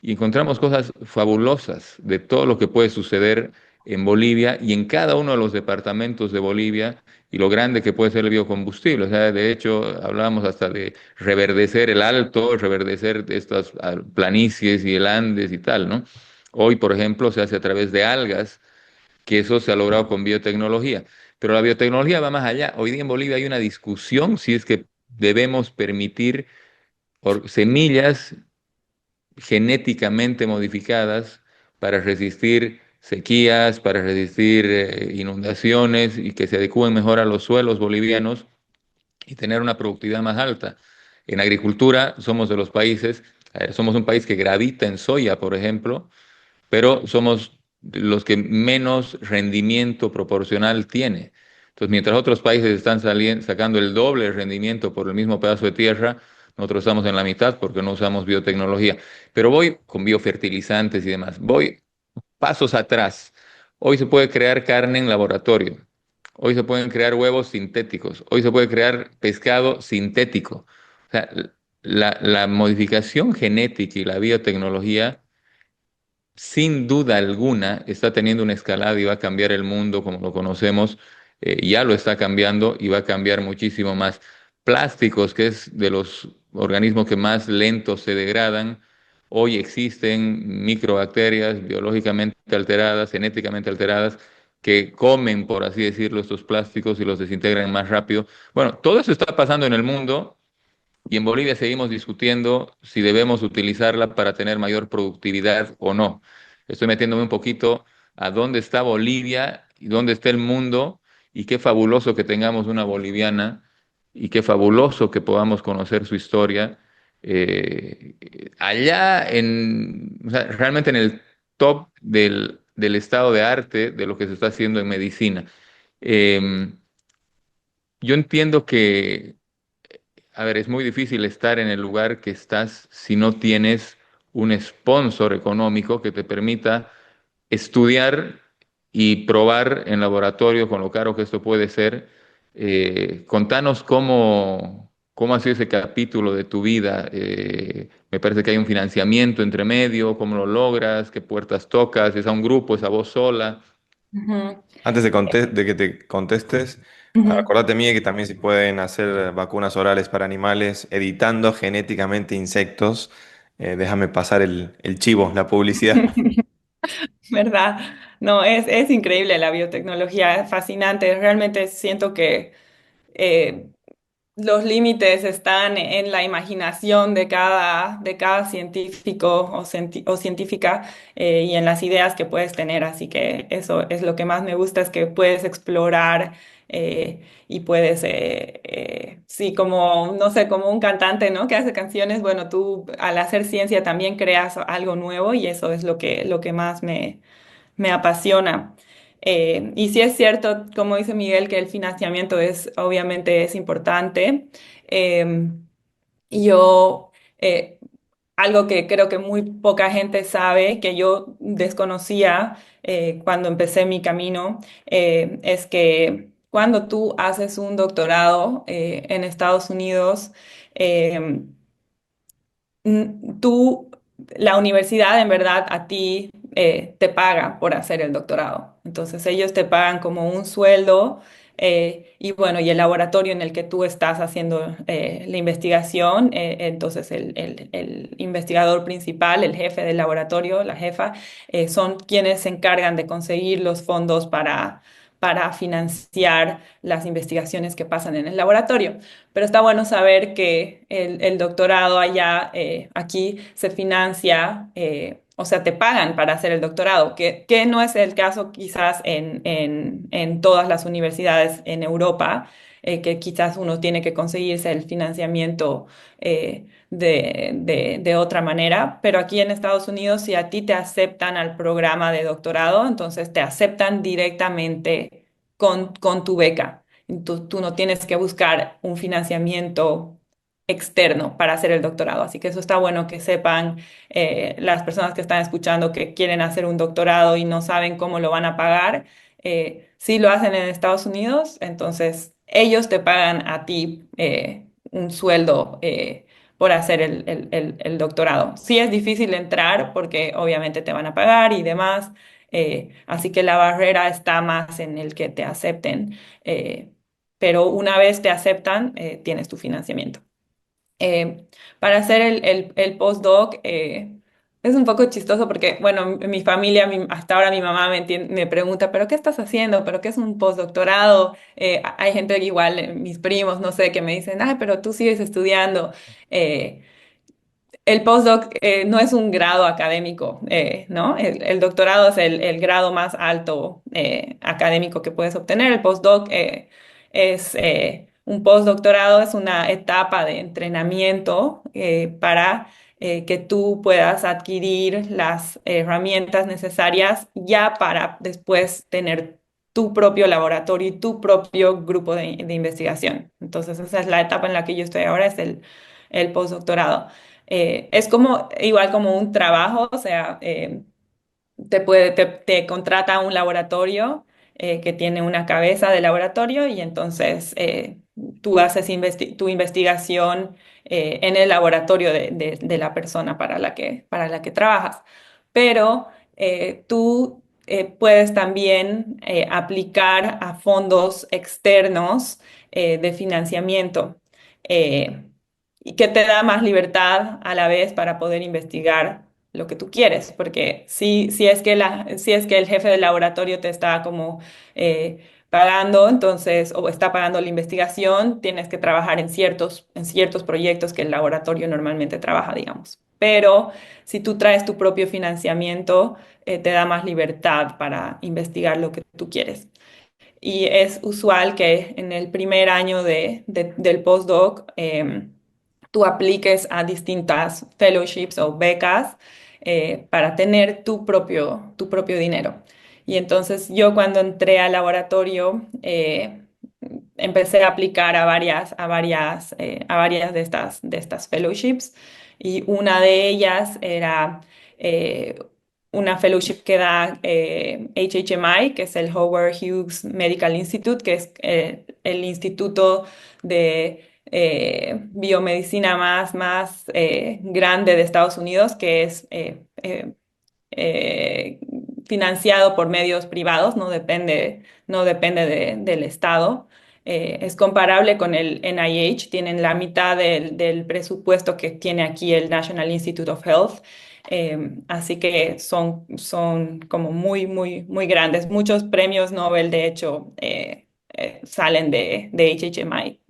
y encontramos cosas fabulosas de todo lo que puede suceder en Bolivia y en cada uno de los departamentos de Bolivia y lo grande que puede ser el biocombustible. O sea, de hecho, hablábamos hasta de reverdecer el alto, reverdecer estas planicies y el Andes y tal, ¿no? Hoy, por ejemplo, se hace a través de algas, que eso se ha logrado con biotecnología. Pero la biotecnología va más allá. Hoy día en Bolivia hay una discusión si es que debemos permitir semillas genéticamente modificadas para resistir sequías, para resistir inundaciones y que se adecúen mejor a los suelos bolivianos y tener una productividad más alta. En agricultura somos de los países, somos un país que gravita en soya, por ejemplo, pero somos los que menos rendimiento proporcional tiene. Entonces, mientras otros países están sacando el doble de rendimiento por el mismo pedazo de tierra, nosotros estamos en la mitad porque no usamos biotecnología. Pero voy con biofertilizantes y demás. Voy pasos atrás. Hoy se puede crear carne en laboratorio. Hoy se pueden crear huevos sintéticos. Hoy se puede crear pescado sintético. O sea, la modificación genética y la biotecnología sin duda alguna está teniendo una escalada y va a cambiar el mundo como lo conocemos, ya lo está cambiando y va a cambiar muchísimo más. Plásticos, que es de los organismos que más lentos se degradan, hoy existen microbacterias biológicamente alteradas, genéticamente alteradas, que comen, por así decirlo, estos plásticos y los desintegran más rápido. Bueno, todo eso está pasando en el mundo y en Bolivia seguimos discutiendo si debemos utilizarla para tener mayor productividad o no. Estoy metiéndome un poquito a dónde está Bolivia y dónde está el mundo y qué fabuloso que tengamos una boliviana y qué fabuloso que podamos conocer su historia allá o sea, realmente en el top del estado de arte de lo que se está haciendo en medicina. Eh, yo entiendo que a ver, es muy difícil estar en el lugar que estás si no tienes un sponsor económico que te permita estudiar y probar en laboratorio con lo caro que esto puede ser. Contanos cómo ha sido ese capítulo de tu vida. Me parece que hay un financiamiento entre medio, cómo lo logras, qué puertas tocas, es a un grupo, es a vos sola. Ujú, Antes de que te contestes, ujú. acordate, Miguel, que también se pueden hacer vacunas orales para animales editando genéticamente insectos. Déjame pasar el chivo, la publicidad. ¿Verdad? No, es increíble la biotecnología, fascinante. Realmente siento que eh, los límites están en la imaginación de cada científico o científica y en las ideas que puedes tener. Así que eso es lo que más me gusta, es que puedes explorar y puedes, sí, como, no sé, como un cantante, ¿no? Que hace canciones, bueno, tú al hacer ciencia también creas algo nuevo y eso es lo que más me apasiona. Y sí es cierto, como dice Miguel, que el financiamiento es obviamente es importante. Eh, y yo, algo que creo que muy poca gente sabe, que yo desconocía cuando empecé mi camino, es que cuando tú haces un doctorado en Estados Unidos, eh, tú, la universidad en verdad a ti te paga por hacer el doctorado. Entonces ellos te pagan como un sueldo Y bueno, y el laboratorio en el que tú estás haciendo la investigación, entonces el investigador principal, el jefe del laboratorio, la jefa, son quienes se encargan de conseguir los fondos para financiar las investigaciones que pasan en el laboratorio. Pero está bueno saber que el doctorado allá, aquí se financia, o sea, te pagan para hacer el doctorado, que no es el caso quizás en todas las universidades en Europa, que quizás uno tiene que conseguirse el financiamiento de otra manera, pero aquí en Estados Unidos, si a ti te aceptan al programa de doctorado, entonces te aceptan directamente con tu beca. Tú no tienes que buscar un financiamiento externo para hacer el doctorado. Así que eso está bueno que sepan las personas que están escuchando que quieren hacer un doctorado y no saben cómo lo van a pagar. Si lo hacen en Estados Unidos, entonces ellos te pagan a ti un sueldo por hacer el doctorado. Sí es difícil entrar porque obviamente te van a pagar y demás. Así que la barrera está más en el que te acepten, pero una vez te aceptan, tienes tu financiamiento. Para hacer el postdoc es un poco chistoso porque, bueno, mi familia, hasta ahora mi mamá me pregunta, ¿pero qué estás haciendo? ¿Pero qué es un postdoctorado? Hay gente que igual, mis primos, no sé, que me dicen, ay, pero tú sigues estudiando. Eh, el postdoc no es un grado académico, ¿no? El doctorado es el grado más alto académico que puedes obtener. El postdoc es un postdoctorado, es una etapa de entrenamiento para que tú puedas adquirir las herramientas necesarias ya para después tener tu propio laboratorio y tu propio grupo de investigación. Entonces, esa es la etapa en la que yo estoy ahora, es el postdoctorado. Es como igual como un trabajo, o sea, te contrata un laboratorio que tiene una cabeza de laboratorio y entonces tú haces tu investigación en el laboratorio de la persona para la que trabajas. Pero tú puedes también aplicar a fondos externos de financiamiento. eh, y que te da más libertad a la vez para poder investigar lo que tú quieres, porque si es que el jefe del laboratorio te está como pagando, entonces, o está pagando la investigación, tienes que trabajar en ciertos proyectos que el laboratorio normalmente trabaja, digamos. Pero si tú traes tu propio financiamiento, te da más libertad para investigar lo que tú quieres. Y es usual que en el primer año del postdoc tú apliques a distintas fellowships o becas para tener tu propio dinero. Y entonces yo cuando entré al laboratorio empecé a aplicar a varias de estas fellowships y una de ellas era eh, una fellowship que da HHMI, que es el Howard Hughes Medical Institute, que es el instituto de biomedicina más grande de Estados Unidos, que es eh, financiado por medios privados, no depende del Estado. Es comparable con el NIH, tienen la mitad del presupuesto que tiene aquí el National Institute of Health. Así que son como muy, muy, muy grandes. Muchos premios Nobel, de hecho, salen de HHMI.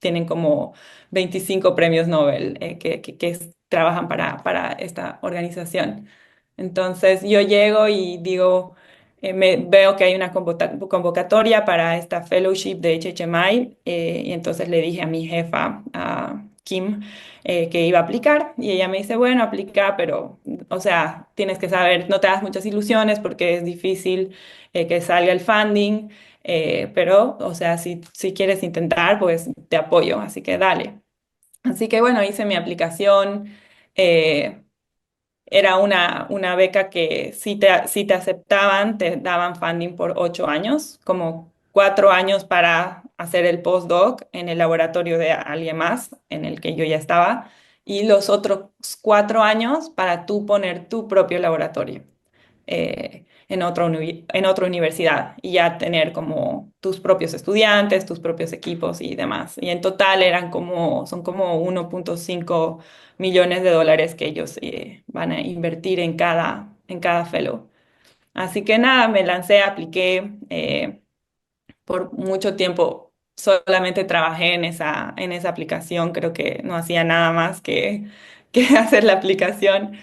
Tienen como 25 premios Nobel que trabajan para esta organización. Entonces yo llego y digo, veo que hay una convocatoria para esta fellowship de HHMI y entonces le dije a mi jefa, a Kim, que iba a aplicar y ella me dice, bueno, aplica, pero, o sea, tienes que saber, no te das muchas ilusiones porque es difícil que salga el funding, pero, o sea, si quieres intentar, pues te apoyo, así que dale. Así que bueno, hice mi aplicación. eh, Era una beca que si te aceptaban, te daban funding por 8 años, como 4 años para hacer el postdoc en el laboratorio de alguien más, en el que yo ya estaba, y los otros 4 años para tú poner tu propio laboratorio. en otra universidad y ya tener como tus propios estudiantes, tus propios equipos y demás. Y en total son como 1,5 millones de dólares que ellos van a invertir en cada fellow. Así que nada, me lancé, apliqué. Por mucho tiempo solamente trabajé en esa aplicación, creo que no hacía nada más que hacer la aplicación.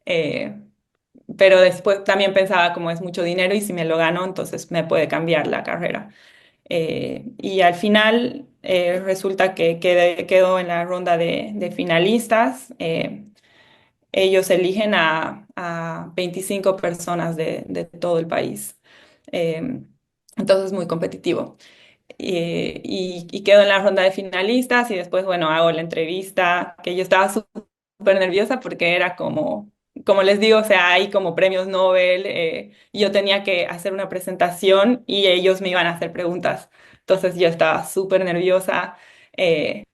Eh, pero después también pensaba como es mucho dinero y si me lo gano, entonces me puede cambiar la carrera. Y al final resulta que quedo en la ronda de finalistas. Ellos eligen a 25 personas de todo el país. Eh, entonces, muy competitivo. Y quedo en la ronda de finalistas y después, bueno, hago la entrevista, que yo estaba súper nerviosa porque era como les digo, o sea, hay como premios Nobel, y yo tenía que hacer una presentación y ellos me iban a hacer preguntas. Entonces yo estaba súper nerviosa, eh,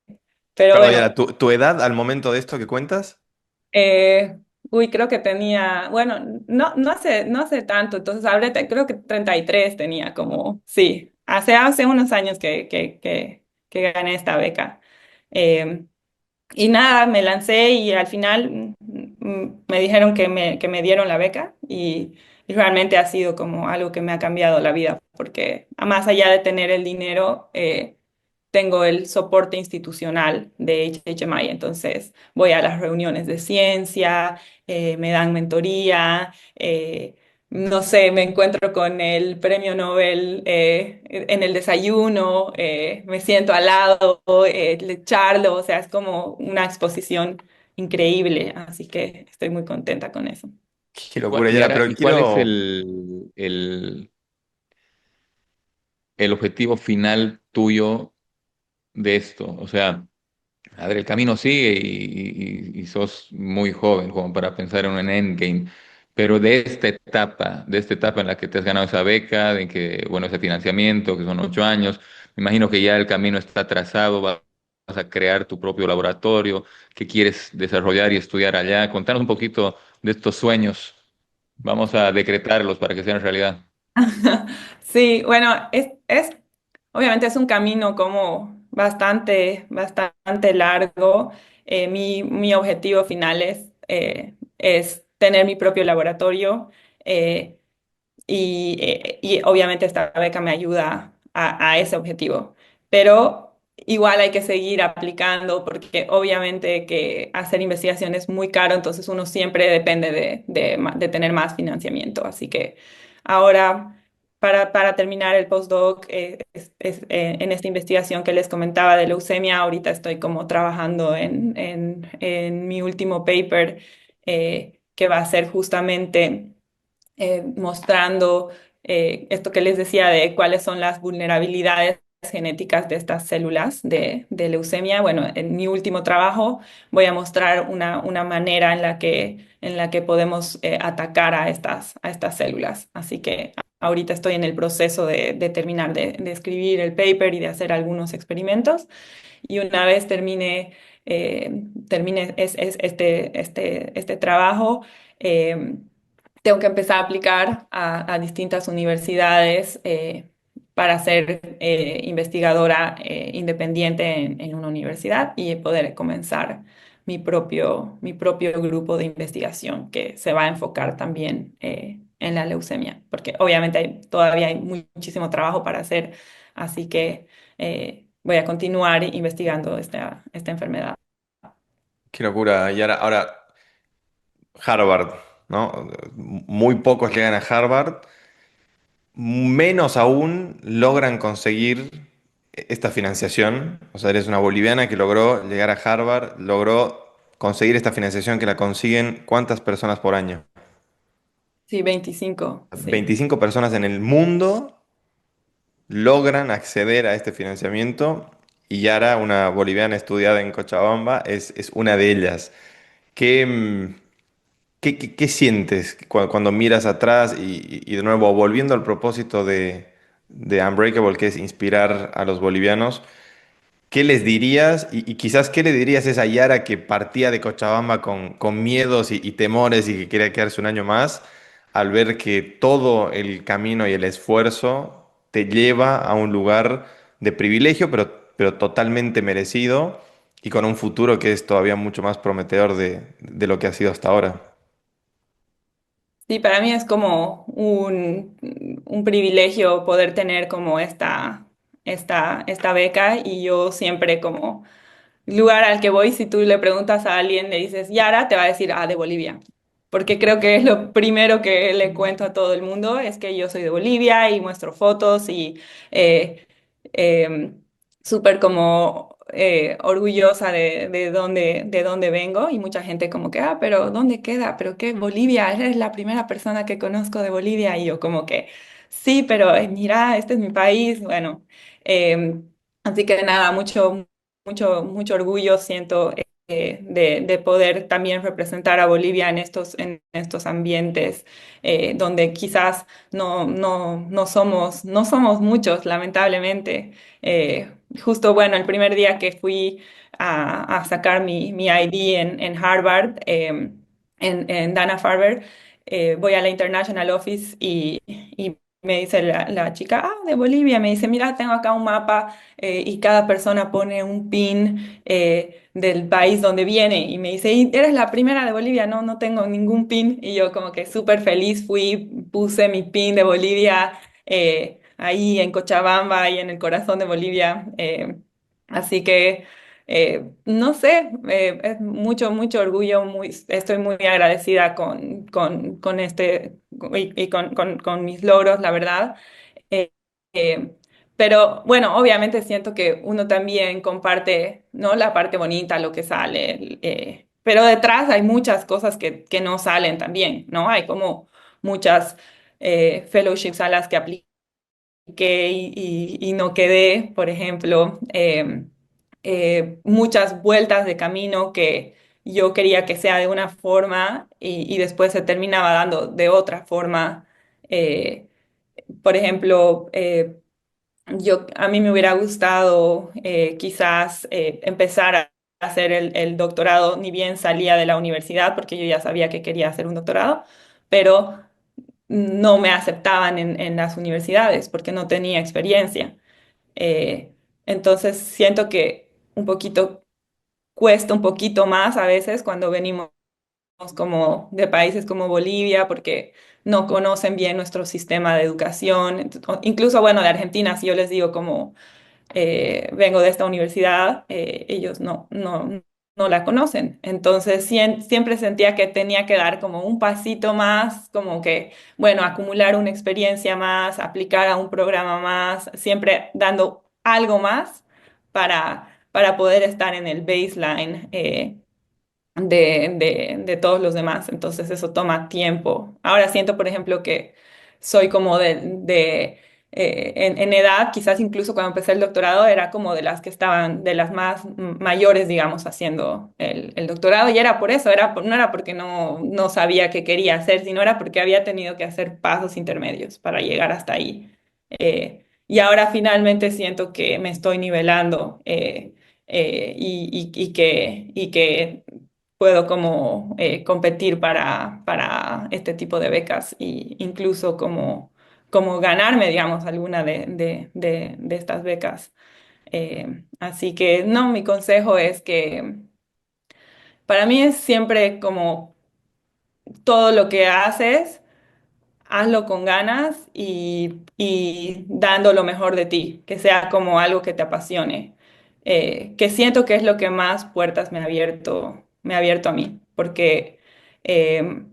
pero Perdón, Yara, bueno. ¿tu edad al momento de esto que cuentas? Eh, creo que tenía, bueno, no hace tanto, entonces creo que 33 tenía como, sí, hace unos años que gané esta beca. Eh, y nada, me lancé y al final me dijeron que me dieron la beca y realmente ha sido como algo que me ha cambiado la vida, porque más allá de tener el dinero, tengo el soporte institucional de HHMI, entonces voy a las reuniones de ciencia, me dan mentoría, no sé, me encuentro con el premio Nobel en el desayuno, me siento al lado, le charlo, o sea, es como una exposición increíble, así que estoy muy contenta con eso. Qué locura, Yara, Yara, pero ¿y cuál es quiero... el objetivo final tuyo de esto? O sea, a ver, el camino sigue y sos muy joven como para pensar en un endgame, pero de esta etapa en la que te has ganado esa beca, de que, bueno, ese financiamiento, que son 8 años, me imagino que ya el camino está trazado, vas a crear tu propio laboratorio, que quieres desarrollar y estudiar allá. Contanos un poquito de estos sueños. Vamos a decretarlos para que sean realidad. Sí, bueno, obviamente es un camino como bastante largo. Mi objetivo final es tener mi propio laboratorio. eh, y obviamente esta beca me ayuda a ese objetivo. Pero igual hay que seguir aplicando porque obviamente que hacer investigación es muy caro, entonces uno siempre depende de tener más financiamiento. Así que ahora, para terminar el postdoc, en esta investigación que les comentaba de leucemia, ahorita estoy como trabajando en mi último paper, que va a ser justamente mostrando esto que les decía de cuáles son las vulnerabilidades genéticas de estas células de leucemia. Bueno, en mi último trabajo voy a mostrar una manera en la que podemos atacar a estas células. Así que ahorita estoy en el proceso de terminar de escribir el paper y de hacer algunos experimentos. Y una vez termine este trabajo, eh, tengo que empezar a aplicar a distintas universidades para ser investigadora independiente en una universidad y poder comenzar mi propio grupo de investigación que se va a enfocar también en la leucemia, porque obviamente todavía hay muchísimo trabajo para hacer, así que voy a continuar investigando esta enfermedad. Qué locura, Yara. Ahora, Harvard, ¿no? Muy pocos llegan a Harvard, menos aún logran conseguir esta financiación. O sea, eres una boliviana que logró llegar a Harvard, logró conseguir esta financiación que la consiguen ¿cuántas personas por año? Sí, 25, sí. 25 personas en el mundo logran acceder a este financiamiento y Yara, una boliviana estudiada en Cochabamba, es una de ellas. ¿Qué, qué sientes cuando miras atrás y de nuevo, volviendo al propósito de Unbreakable, que es inspirar a los bolivianos? ¿Qué les dirías y quizás qué le dirías a esa Yara que partía de Cochabamba con miedos y temores y que quería quedarse un año más? al ver que todo el camino y el esfuerzo te lleva a un lugar de privilegio, pero totalmente merecido y con un futuro que es todavía mucho más prometedor de lo que ha sido hasta ahora. Sí, para mí es como un privilegio poder tener como esta beca y yo siempre como lugar al que voy, si tú le preguntas a alguien, le dices Yara, te va a decir, ah, de Bolivia. Porque creo que es lo primero que le cuento a todo el mundo, es que yo soy de Bolivia y muestro fotos y eh, eh, súper como orgullosa de dónde vengo y mucha gente como que, ah, pero ¿dónde queda? ¿Pero qué? Bolivia, eres la primera persona que conozco de Bolivia y yo como que, sí, pero mira, este es mi país, bueno. Así que nada, mucho orgullo siento de poder también representar a Bolivia en estos ambientes donde quizás no somos muchos, lamentablemente. Justo, bueno, el primer día que fui a sacar mi ID en Harvard, en Dana-Farber, voy a la International Office y me dice la chica, ah, de Bolivia, me dice, mira, tengo acá un mapa y cada persona pone un pin del país donde viene y me dice, "¿Y eres la primera de Bolivia?". No, no tengo ningún pin y yo como que súper feliz fui, puse mi pin de Bolivia ahí en Cochabamba y en el corazón de Bolivia. Así que, no sé, es mucho orgullo, estoy muy agradecida con y con mis logros, la verdad. Eh, eh, pero bueno, obviamente siento que uno también comparte, ¿no? La parte bonita, lo que sale, pero detrás hay muchas cosas que no salen también, ¿no? Hay como muchas fellowships a las que apliqué y no quedé, por ejemplo, muchas vueltas de camino que yo quería que sea de una forma y después se terminaba dando de otra forma. Eh, por ejemplo, a mí me hubiera gustado quizás empezar a hacer el doctorado, ni bien salía de la universidad, porque yo ya sabía que quería hacer un doctorado, pero no me aceptaban en las universidades porque no tenía experiencia. Eh, entonces siento que un poquito cuesta un poquito más a veces cuando venimos como de países como Bolivia, porque no conocen bien nuestro sistema de educación. O incluso, bueno, de Argentina, si yo les digo como vengo de esta universidad, ellos no la conocen. Entonces, siempre sentía que tenía que dar como un pasito más, como que, bueno, acumular una experiencia más, aplicar a un programa más, siempre dando algo más para poder estar en el baseline. De todos los demás. Entonces eso toma tiempo. Ahora siento, por ejemplo, que soy como en edad, quizás incluso cuando empecé el doctorado, era como de las que estaban, de las más mayores, digamos, haciendo el doctorado. Y era por eso, no era porque no sabía qué quería hacer, sino era porque había tenido que hacer pasos intermedios para llegar hasta ahí. Y ahora finalmente siento que me estoy nivelando. Y que puedo como competir para este tipo de becas e incluso como ganarme, digamos, alguna de estas becas. Así que no, mi consejo es que para mí es siempre como todo lo que haces hazlo con ganas y dando lo mejor de ti, que sea como algo que te apasione, que siento que es lo que más puertas me ha abierto a mí, porque eh,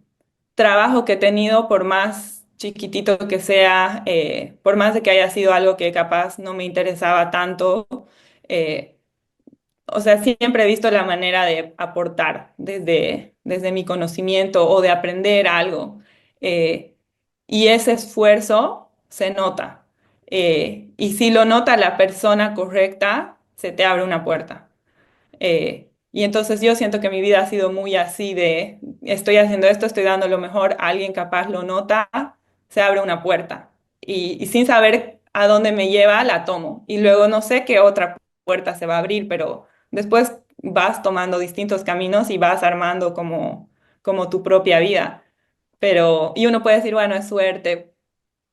trabajo que he tenido, por más chiquitito que sea, por más de que haya sido algo que capaz no me interesaba tanto, eh, o sea, siempre he visto la manera de aportar desde mi conocimiento o de aprender algo. Eh, y ese esfuerzo se nota. Y si lo nota la persona correcta, se te abre una puerta. Y entonces yo siento que mi vida ha sido muy así de, estoy haciendo esto, estoy dando lo mejor, alguien capaz lo nota, se abre una puerta. Y sin saber a dónde me lleva, la tomo. Y luego no sé qué otra puerta se va a abrir, pero después vas tomando distintos caminos y vas armando como tu propia vida. pero, y uno puede decir, bueno, es suerte.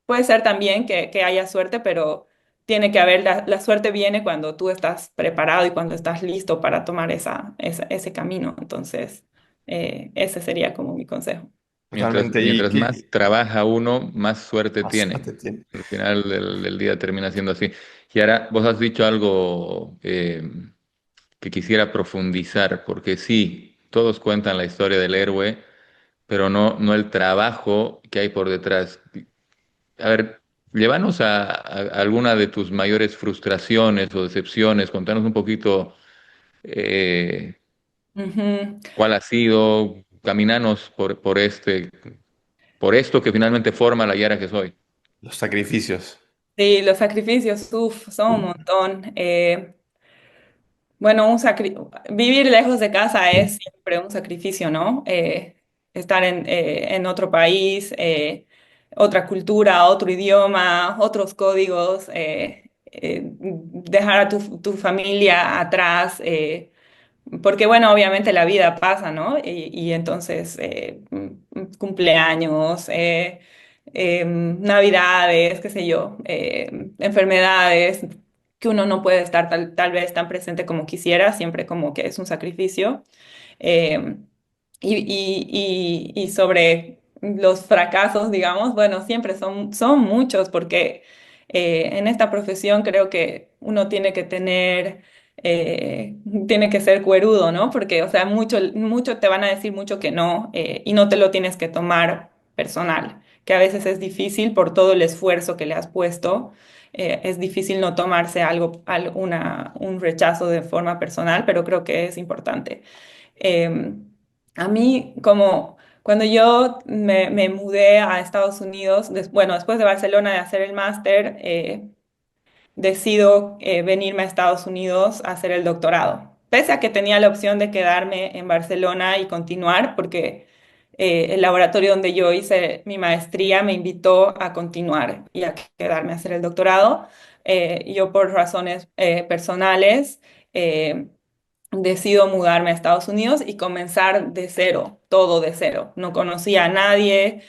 Puede ser también que haya suerte, pero tiene que haber, la suerte viene cuando tú estás preparado y cuando estás listo para tomar ese camino. Entonces, ese sería como mi consejo. Totalmente. Mientras más trabaja uno, más suerte Más tiene. suerte tiene. Al final del día termina siendo así. Y ahora vos has dicho algo que quisiera profundizar, porque sí, todos cuentan la historia del héroe, pero no el trabajo que hay por detrás. A ver, llévanos a alguna de tus mayores frustraciones o decepciones, contanos un poquito eh, Ujú. cuál ha sido, caminanos por esto que finalmente forma la Yara que soy. Los sacrificios. Sí, los sacrificios, uf, son un montón. Bueno, vivir lejos de casa es siempre un sacrificio, ¿no? Estar en otro país, otra cultura, otro idioma, otros códigos, dejar a tu familia atrás, porque bueno, obviamente la vida pasa, ¿no? Y entonces cumpleaños, navidades, qué sé yo, enfermedades, que uno no puede estar tal vez tan presente como quisiera, siempre como que es un sacrificio. Eh, y sobre los fracasos, digamos, bueno, siempre son muchos porque en esta profesión creo que uno tiene que ser cuerudo, ¿no? Porque, o sea, mucho te van a decir mucho que no, y no te lo tienes que tomar personal, que a veces es difícil por todo el esfuerzo que le has puesto. Es difícil no tomarse un rechazo de forma personal, pero creo que es importante. Eh, a mí, como cuando yo me mudé a Estados Unidos, bueno, después de Barcelona de hacer el máster, decido venirme a Estados Unidos a hacer el doctorado. Pese a que tenía la opción de quedarme en Barcelona y continuar, porque el laboratorio donde yo hice mi maestría me invitó a continuar y a quedarme a hacer el doctorado. Yo por razones personales decido mudarme a Estados Unidos y comenzar de cero, todo de cero. No conocía a nadie,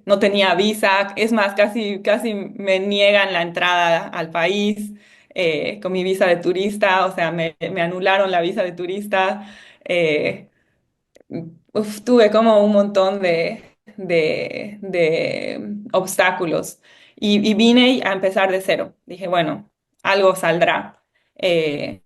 no tenía visa, es más, casi me niegan la entrada al país con mi visa de turista, o sea, me anularon la visa de turista. eh, Tuve como un montón de obstáculos y vine a empezar de cero. Dije, bueno, algo saldrá. Eh,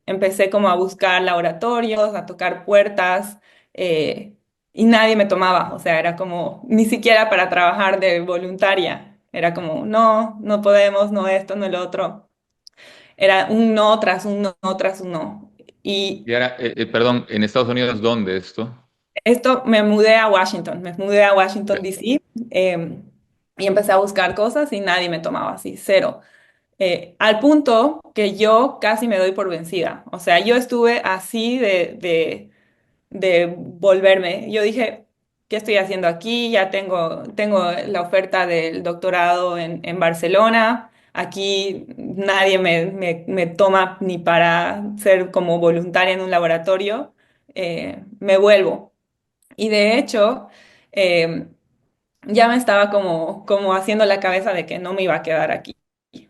Empecé como a buscar laboratorios, a tocar puertas, eh, y nadie me tomaba, o sea, era como, ni siquiera para trabajar de voluntaria, era como, no, no podemos, no esto, no el otro. Era un no tras un no tras un no. Y Y ahora, perdón, ¿en Estados Unidos dónde esto? esto me mudé a Washington, Ya. D.C., y empecé a buscar cosas y nadie me tomaba así, cero. Al punto que yo casi me doy por vencida. O sea, yo estuve así de volverme. Yo dije, ¿qué estoy haciendo aquí? Ya tengo la oferta del doctorado en Barcelona. Aquí nadie me toma ni para ser como voluntaria en un laboratorio. Me vuelvo. Y de hecho, eh, ya me estaba como haciendo la cabeza de que no me iba a quedar aquí.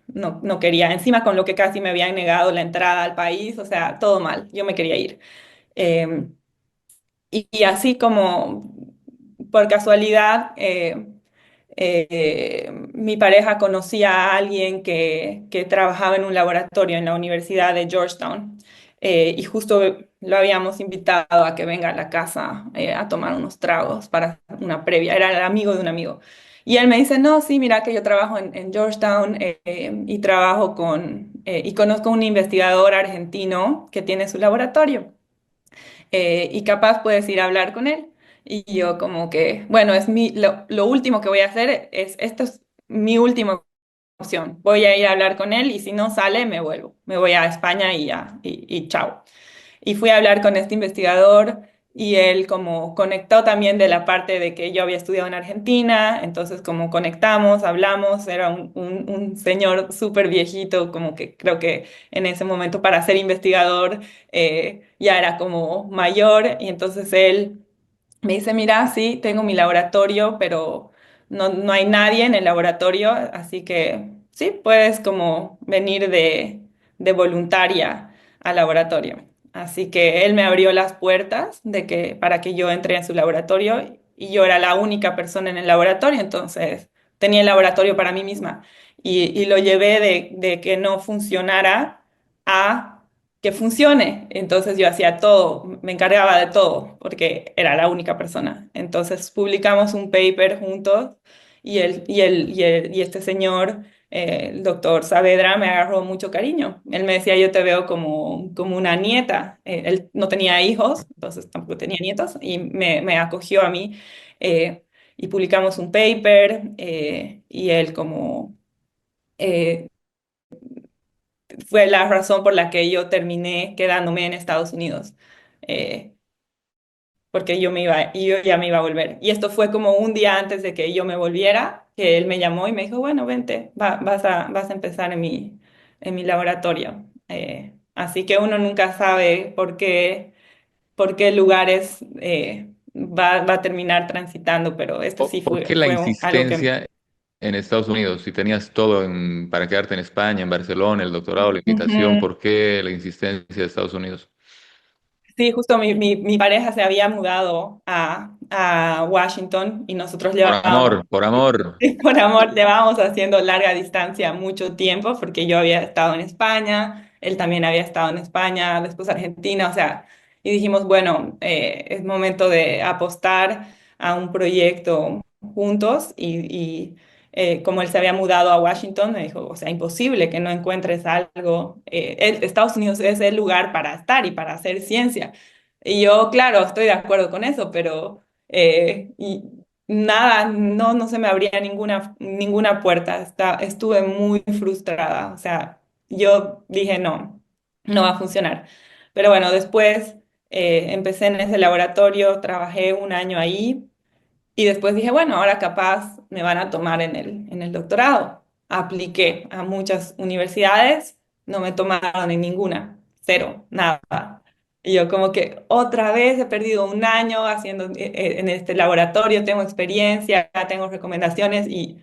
No, no quería, encima con lo que casi me habían negado la entrada al país, o sea, todo mal, yo me quería ir. Eh, y así como por casualidad, mi pareja conocía a alguien que trabajaba en un laboratorio en la Universidad de Georgetown, y justo lo habíamos invitado a que venga a la casa a tomar unos tragos para una previa. Era el amigo de un amigo. Y él me dice, no, sí, mira que yo trabajo en Georgetown, y trabajo y conozco un investigador argentino que tiene su laboratorio, y capaz puedes ir a hablar con él. Y yo como que, bueno, lo último que voy a hacer esto es mi última opción. Voy a ir a hablar con él y si no sale, me vuelvo. Me voy a España y ya, y chao. Y fui a hablar con este investigador y él como conectó también de la parte de que yo había estudiado en Argentina, entonces como conectamos, hablamos, era un señor súper viejito, como que creo que en ese momento para ser investigador ya era como mayor y entonces él Me dice, mira, sí, tengo mi laboratorio, pero no hay nadie en el laboratorio, así que sí, puedes como venir de voluntaria al laboratorio. Así que él me abrió las puertas para que yo entre en su laboratorio y yo era la única persona en el laboratorio, entonces tenía el laboratorio para mí misma y lo llevé de que no funcionara a que funcione. Entonces yo hacía todo, me encargaba de todo, porque era la única persona. Entonces publicamos un paper juntos y este señor, el doctor Saavedra, me agarró mucho cariño. Él me decía, yo te veo como una nieta. Él no tenía hijos, entonces tampoco tenía nietos, y me acogió a mí. Y publicamos un paper y él como... eh, fue la razón por la que yo terminé quedándome en Estados Unidos, eh, porque yo me iba, y yo ya me iba a volver. Y esto fue como un día antes de que yo me volviera, que él me llamó y me dijo, bueno, vente, vas a empezar en mi laboratorio. Así que uno nunca sabe por qué lugares va a terminar transitando, pero esto sí ¿Por qué la fue algo que... insistencia en Estados Unidos? Si tenías todo para quedarte en España, en Barcelona, el doctorado, la invitación, Ujú. ¿por qué la insistencia de Estados Unidos? Sí, justo mi pareja se había mudado a Washington y nosotros Por llevábamos, amor, por amor. por amor, llevábamos haciendo larga distancia mucho tiempo porque yo había estado en España, él también había estado en España, después Argentina, o sea, y dijimos, bueno, es momento de apostar a un proyecto juntos y como él se había mudado a Washington, me dijo, o sea, imposible que no encuentres algo. Estados Unidos es el lugar para estar y para hacer ciencia. Y yo, claro, estoy de acuerdo con eso, pero y nada, no se me abría ninguna puerta. Estuve muy frustrada. O sea, yo dije, no va a funcionar. Pero bueno, después empecé en ese laboratorio, trabajé un año ahí. Y después dije, bueno, ahora capaz me van a tomar en el doctorado. Apliqué a muchas universidades, no me tomaron en ninguna, cero, nada. Y yo como que otra vez he perdido un año haciendo en este laboratorio, tengo experiencia, tengo recomendaciones y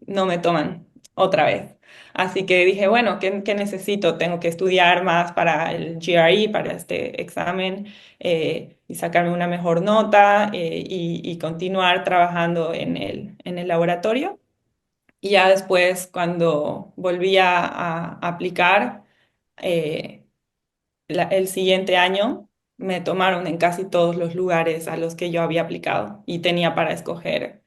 no me toman otra vez. Así que dije, bueno, ¿qué necesito? Tengo que estudiar más para el GRE, para este examen, y sacarme una mejor nota y continuar trabajando en el laboratorio. Y ya después, cuando volví a aplicar, eh, el siguiente año me tomaron en casi todos los lugares a los que yo había aplicado y tenía para escoger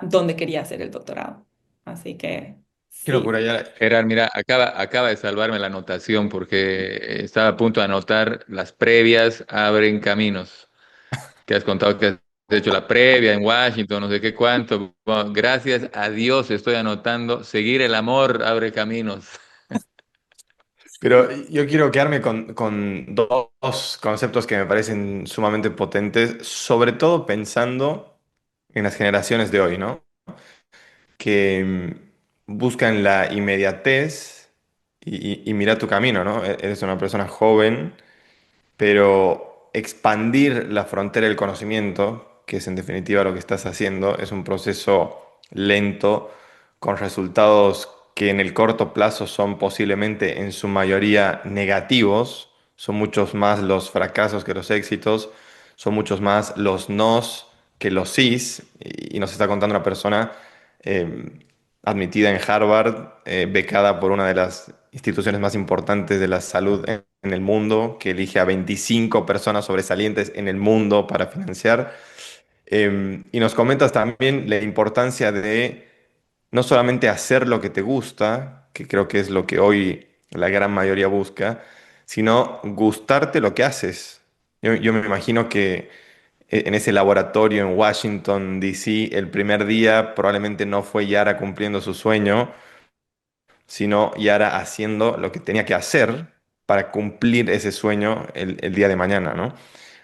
dónde quería hacer el doctorado. Así que Qué sí, locura, ya. Gerard, mira, acaba de salvarme la anotación porque estaba a punto de anotar las previas abren caminos. Que has contado que has hecho la previa en Washington, no sé qué cuánto. Bueno, gracias a Dios estoy anotando, seguir el amor abre caminos. Pero yo quiero quedarme con dos conceptos que me parecen sumamente potentes, sobre todo pensando en las generaciones de hoy, ¿no? Que buscan la inmediatez y mira tu camino, ¿no? Eres una persona joven, pero expandir la frontera del conocimiento, que es en definitiva lo que estás haciendo, es un proceso lento, con resultados que en el corto plazo son posiblemente en su mayoría negativos, son muchos más los fracasos que los éxitos, son muchos más los nos que los sís, y nos está contando una persona admitida en Harvard, becada por una de las instituciones más importantes de la salud en el mundo, que elige a 25 personas sobresalientes en el mundo para financiar. Y nos comentas también la importancia de no solamente hacer lo que te gusta, que creo que es lo que hoy la gran mayoría busca, sino gustarte lo que haces. Yo me imagino que en ese laboratorio en Washington, D.C., el primer día probablemente no fue Yara cumpliendo su sueño, sino Yara haciendo lo que tenía que hacer para cumplir ese sueño el día de mañana, ¿no?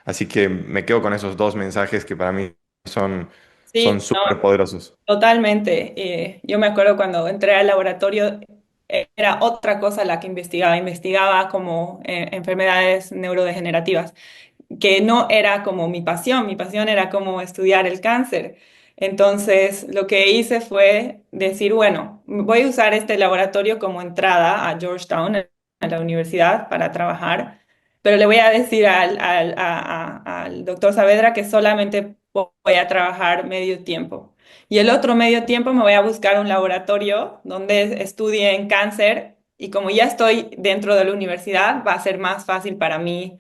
Así que me quedo con esos dos mensajes que para mí son sí, súper no, poderosos. totalmente. Yo me acuerdo cuando entré al laboratorio, era otra cosa la que investigaba. Investigaba como enfermedades neurodegenerativas. que no era como mi pasión era como estudiar el cáncer. Entonces, lo que hice fue decir, bueno, voy a usar este laboratorio como entrada a Georgetown, a la universidad, para trabajar, pero le voy a decir al doctor Saavedra que solamente voy a trabajar medio tiempo. Y el otro medio tiempo me voy a buscar un laboratorio donde estudie en cáncer y como ya estoy dentro de la universidad, va a ser más fácil para mí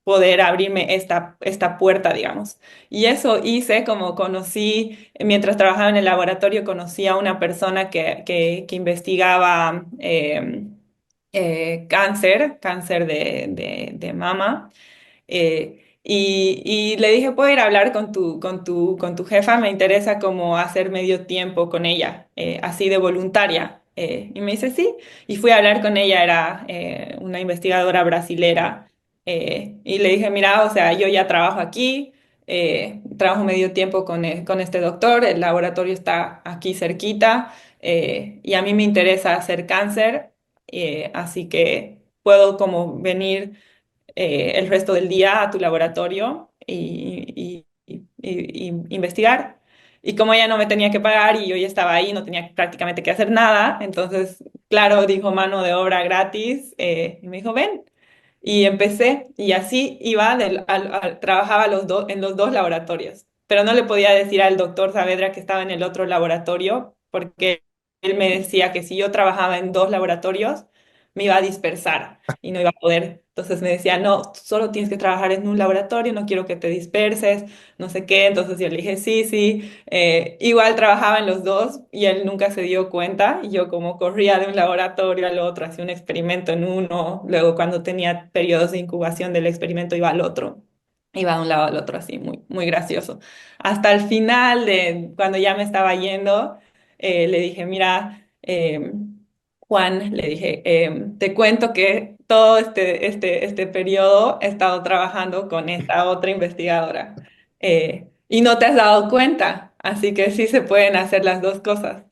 poder abrirme esta puerta, digamos. Y eso hice como conocí, mientras trabajaba en el laboratorio, conocí a una persona que investigaba cáncer de mama. Y le dije, ¿puedo ir a hablar con tu jefa? Me interesa como hacer medio tiempo con ella, así de voluntaria. Y me dice, sí. Y fui a hablar con ella, era una investigadora brasilera. Y le dije, mira, o sea, yo ya trabajo aquí, trabajo medio tiempo con este doctor, el laboratorio está aquí cerquita, y a mí me interesa hacer cáncer, así que puedo como venir el resto del día a tu laboratorio y investigar. Y como ella no me tenía que pagar y yo ya estaba ahí, no tenía prácticamente que hacer nada, entonces, claro, dijo mano de obra gratis, y me dijo, ven. Y empecé, y así iba, trabajaba en los dos laboratorios, pero no le podía decir al doctor Saavedra que estaba en el otro laboratorio, porque él me decía que si yo trabajaba en dos laboratorios, me iba a dispersar y no iba a poder. Entonces me decía, no, solo tienes que trabajar en un laboratorio, no quiero que te disperses, no sé qué. Entonces yo le dije, sí, sí. Igual trabajaba en los dos y él nunca se dio cuenta. Y yo como corría de un laboratorio al otro, hacía un experimento en uno, luego cuando tenía periodos de incubación del experimento iba al otro. Iba de un lado al otro así, muy, muy gracioso. Hasta el final de cuando ya me estaba yendo, le dije, mira, Juan, le dije, te cuento que todo este periodo he estado trabajando con esta otra investigadora y no te has dado cuenta, así que sí se pueden hacer las dos cosas.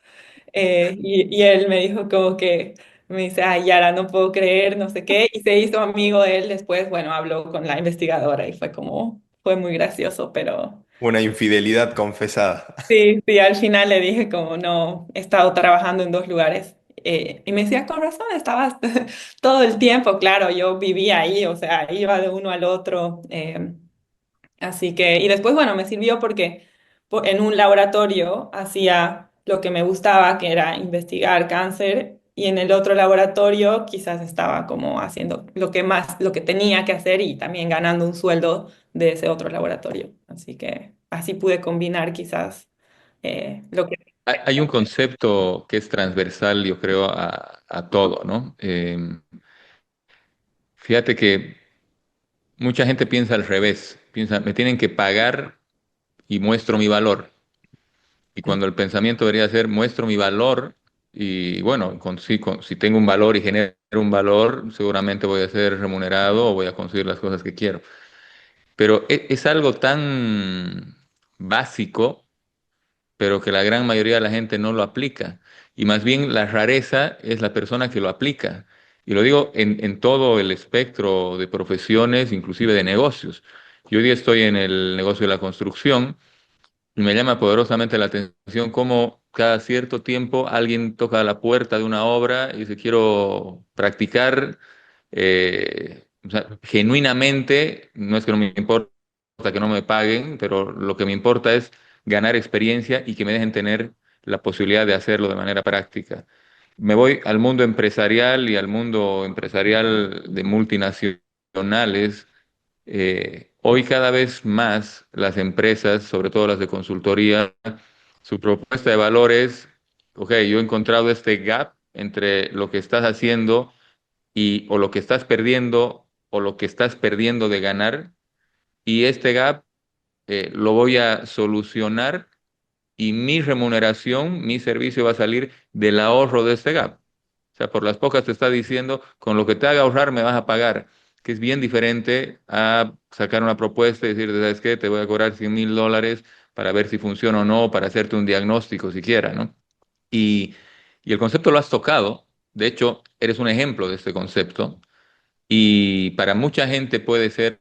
Y él me dijo como que, me dice, ay, Yara, no puedo creer, no sé qué, y se hizo amigo de él después, bueno, habló con la investigadora y fue como, fue muy gracioso, pero... Una infidelidad confesada. Sí, sí, al final le dije como no, he estado trabajando en dos lugares. Y me decía, con razón, estabas todo el tiempo, claro, yo vivía ahí, o sea, iba de uno al otro. Así que, y después, bueno, me sirvió porque en un laboratorio hacía lo que me gustaba, que era investigar cáncer, y en el otro laboratorio quizás estaba como haciendo lo que más, lo que tenía que hacer y también ganando un sueldo de ese otro laboratorio. Así que así pude combinar quizás lo que... Hay un concepto que es transversal, yo creo, a todo, ¿no? Fíjate que mucha gente piensa al revés, piensa, me tienen que pagar y muestro mi valor. Y cuando el pensamiento debería ser, muestro mi valor y bueno, si tengo un valor y genero un valor, seguramente voy a ser remunerado o voy a conseguir las cosas que quiero. Pero es algo tan básico, pero que la gran mayoría de la gente no lo aplica. Y más bien la rareza es la persona que lo aplica. Y lo digo en todo el espectro de profesiones, inclusive de negocios. Yo hoy día estoy en el negocio de la construcción y me llama poderosamente la atención cómo cada cierto tiempo alguien toca la puerta de una obra y dice, quiero practicar, o sea, genuinamente, no es que no me importa que no me paguen, pero lo que me importa es ganar experiencia y que me dejen tener la posibilidad de hacerlo de manera práctica. Me voy al mundo empresarial y al mundo empresarial de multinacionales. Hoy cada vez más las empresas, sobre todo las de consultoría, su propuesta de valor es, ok, yo he encontrado este gap entre lo que estás haciendo y o lo que estás perdiendo o lo que estás perdiendo de ganar y este gap lo voy a solucionar y mi remuneración, mi servicio va a salir del ahorro de este gap. O sea, por las pocas te está diciendo, con lo que te haga ahorrar me vas a pagar, que es bien diferente a sacar una propuesta y decir, ¿sabes qué? Te voy a cobrar $100,000 para ver si funciona o no, para hacerte un diagnóstico siquiera, ¿no? Y, y el concepto lo has tocado, de hecho, eres un ejemplo de este concepto, y para mucha gente puede ser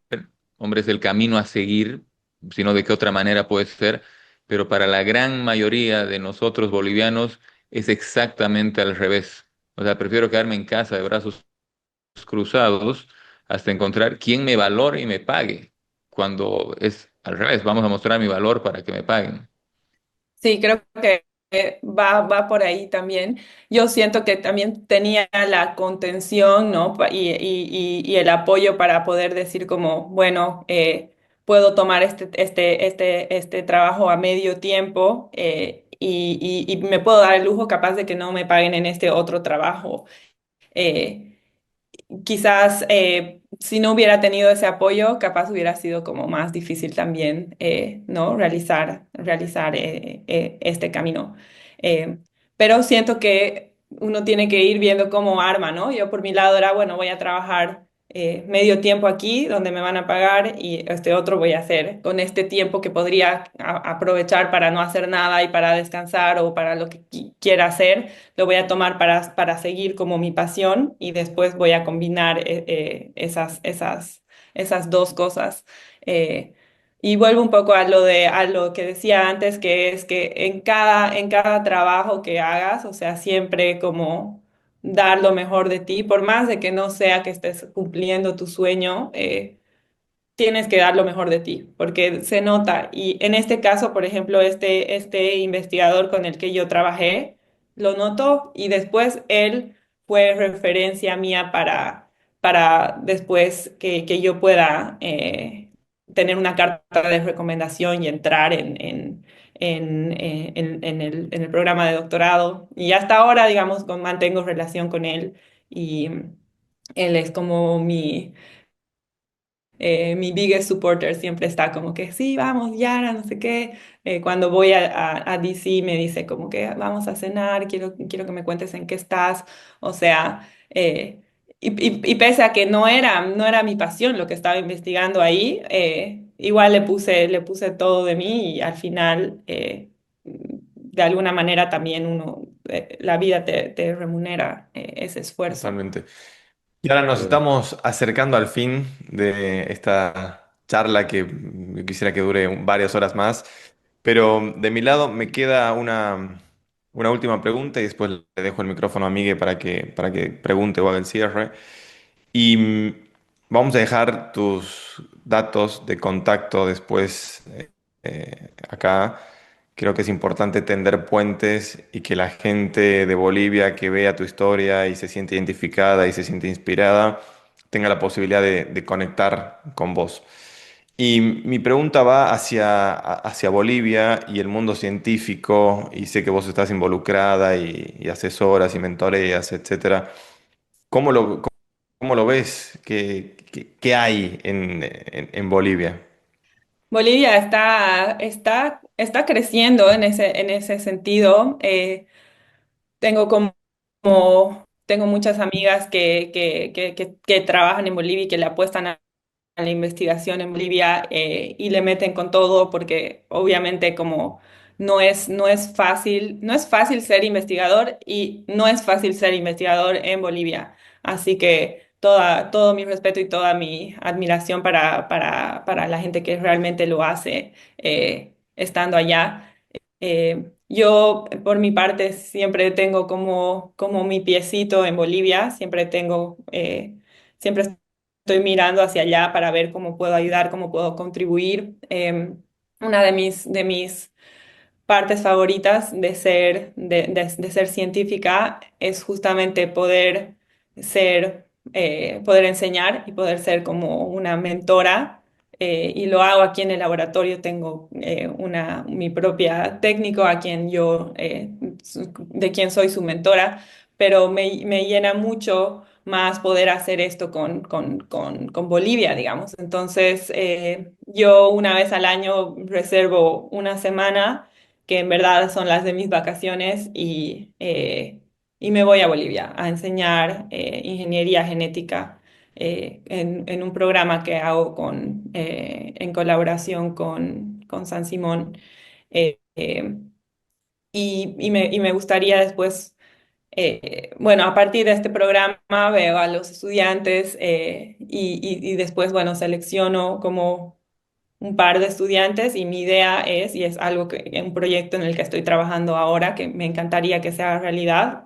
hombre, es el camino a seguir, sino de qué otra manera puede ser, pero para la gran mayoría de nosotros bolivianos es exactamente al revés. O sea, prefiero quedarme en casa de brazos cruzados hasta encontrar quien me valore y me pague, cuando es al revés, vamos a mostrar mi valor para que me paguen. Sí, creo que va por ahí también. Yo siento que también tenía la contención, ¿no? Y el apoyo para poder decir como, bueno, puedo tomar este trabajo a medio tiempo y me puedo dar el lujo capaz de que no me paguen en este otro trabajo. Eh, Quizás si no hubiera tenido ese apoyo, capaz hubiera sido como más difícil también, ¿no? Realizar este camino. Eh, pero siento que uno tiene que ir viendo cómo arma, ¿no? Yo por mi lado era, bueno, voy a trabajar medio tiempo aquí donde me van a pagar y este otro voy a hacer con este tiempo que podría aprovechar para no hacer nada y para descansar o para lo que quiera hacer lo voy a tomar para seguir como mi pasión y después voy a combinar esas dos cosas. Eh, y vuelvo un poco a lo que decía antes, que es que en cada trabajo que hagas, o sea, siempre como dar lo mejor de ti, por más de que no sea que estés cumpliendo tu sueño, tienes que dar lo mejor de ti, porque se nota. Y en este caso, por ejemplo, este investigador con el que yo trabajé, lo notó y después él fue referencia mía para después que yo pueda tener una carta de recomendación y entrar en el programa de doctorado. Y hasta ahora, digamos, mantengo relación con él y él es como mi biggest supporter siempre está como que sí, vamos, Yara, no sé qué. Cuando voy a DC me dice como que vamos a cenar, quiero que me cuentes en qué estás. O sea, y pese a que no era mi pasión lo que estaba investigando ahí, igual le puse todo de mí y al final, de alguna manera también la vida te remunera ese esfuerzo. Totalmente. Y ahora nos Claro. estamos acercando al fin de esta charla que yo quisiera que dure varias horas más, pero de mi lado me queda una última pregunta y después le dejo el micrófono a Migue para que pregunte o haga el cierre. Y vamos a dejar tus datos de contacto después acá. Creo que es importante tender puentes y que la gente de Bolivia que vea tu historia y se siente identificada y se siente inspirada tenga la posibilidad de conectar con vos. Y mi pregunta va hacia Bolivia y el mundo científico, y sé que vos estás involucrada y asesoras y mentoreas, etcétera. ¿Cómo cómo lo ves? Qué hay en Bolivia? Bolivia está creciendo en ese sentido. Tengo tengo muchas amigas que trabajan en Bolivia y que le apuestan a la investigación en Bolivia y le meten con todo porque obviamente como no es fácil ser investigador y no es fácil ser investigador en Bolivia. Así que todo mi respeto y toda mi admiración para la gente que realmente lo hace estando allá. Yo, por mi parte, siempre tengo como mi piecito en Bolivia, siempre estoy mirando hacia allá para ver cómo puedo ayudar, cómo puedo contribuir. Una de mis partes favoritas de ser científica es justamente poder enseñar y poder ser como una mentora. Y lo hago aquí en el laboratorio. Tengo mi propia técnico de quien soy su mentora, pero me llena mucho más poder hacer esto con Bolivia, digamos. Entonces, yo una vez al año reservo una semana que en verdad son las de mis vacaciones y me voy a Bolivia a enseñar ingeniería genética en un programa que hago en colaboración con San Simón. Eh, eh, y me gustaría después bueno, a partir de este programa veo a los estudiantes y después, bueno, selecciono como un par de estudiantes y mi idea es, y es algo que, un proyecto en el que estoy trabajando ahora, que me encantaría que sea realidad,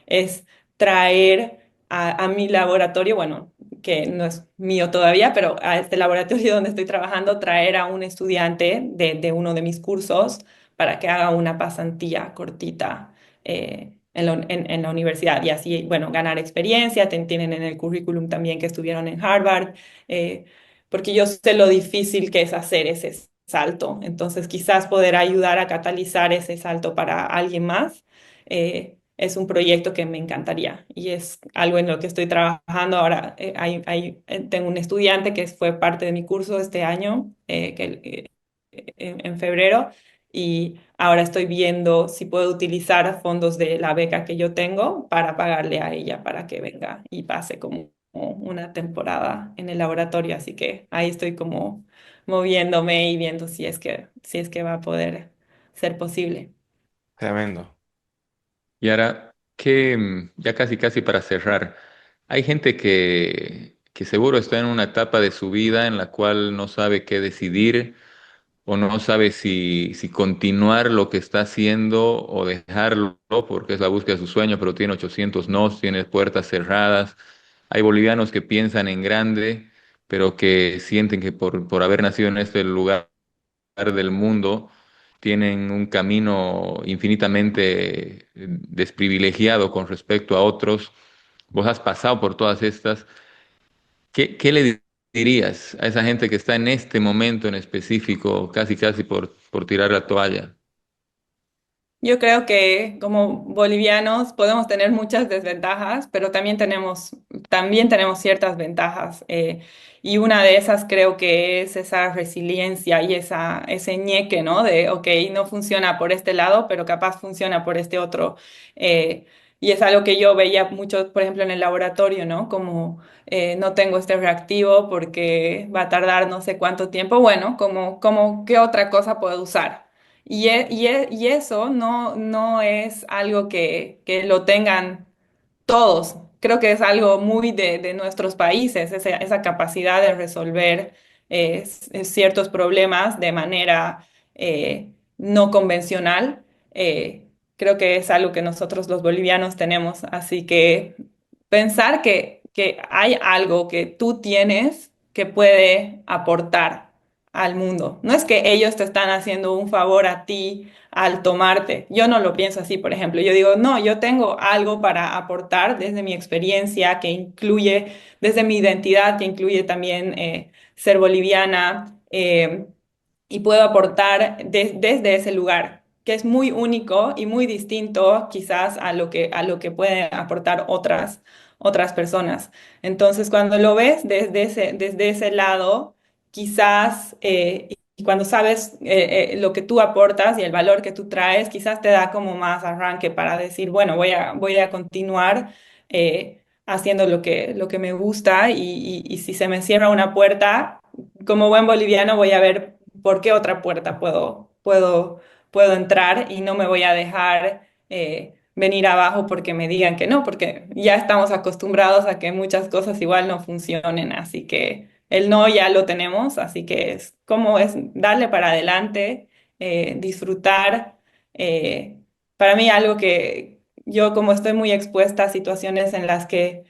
es traer a mi laboratorio, bueno, que no es mío todavía, pero a este laboratorio donde estoy trabajando, traer a un estudiante de uno de mis cursos para que haga una pasantía cortita en la universidad y así, bueno, ganar experiencia, tienen en el currículum también que estuvieron en Harvard, eh, porque yo sé lo difícil que es hacer ese salto, entonces quizás poder ayudar a catalizar ese salto para alguien más es un proyecto que me encantaría y es algo en lo que estoy trabajando ahora. Tengo un estudiante que fue parte de mi curso este año, en febrero, y ahora estoy viendo si puedo utilizar fondos de la beca que yo tengo para pagarle a ella para que venga y pase como una temporada en el laboratorio. Así que ahí estoy como moviéndome y viendo si es que va a poder ser posible. Tremendo. Y ahora, ya casi casi para cerrar, hay gente que seguro está en una etapa de su vida en la cual no sabe qué decidir o no sabe si continuar lo que está haciendo o dejarlo porque es la búsqueda de su sueño, pero tiene 800 no, tiene puertas cerradas. Hay bolivianos que piensan en grande, pero que sienten que por haber nacido en este lugar del mundo tienen un camino infinitamente desprivilegiado con respecto a otros. Vos has pasado por todas estas. ¿Qué le dirías a esa gente que está en este momento en específico, casi casi por tirar la toalla? Yo creo que como bolivianos podemos tener muchas desventajas, pero también tenemos ciertas ventajas. Y una de esas creo que es esa resiliencia y ese ñeque, ¿no? De, ok, no funciona por este lado, pero capaz funciona por este otro. Y es algo que yo veía mucho, por ejemplo, en el laboratorio, ¿no? Como no tengo este reactivo porque va a tardar no sé cuánto tiempo. Bueno, ¿qué otra cosa puedo usar? Y eso no es algo que lo tengan todos. Creo que es algo muy de nuestros países, esa capacidad de resolver ciertos problemas de manera no convencional. Creo que es algo que nosotros los bolivianos tenemos. Así que pensar que hay algo que tú tienes que puede aportar al mundo. No es que ellos te están haciendo un favor a ti al tomarte. Yo no lo pienso así, por ejemplo. Yo digo, no, yo tengo algo para aportar desde mi experiencia, que incluye, desde mi identidad, que incluye también ser boliviana, y puedo aportar desde ese lugar, que es muy único y muy distinto quizás a lo que pueden aportar otras personas. Entonces, cuando lo ves desde ese lado, quizás, y cuando sabes lo que tú aportas y el valor que tú traes, quizás te da como más arranque para decir, bueno, voy a continuar haciendo lo que me gusta y si se me cierra una puerta, como buen boliviano voy a ver por qué otra puerta puedo entrar y no me voy a dejar venir abajo porque me digan que no, porque ya estamos acostumbrados a que muchas cosas igual no funcionen, así que el no ya lo tenemos, así que es como es darle para adelante, disfrutar. eh, para mí algo que yo como estoy muy expuesta a situaciones en las que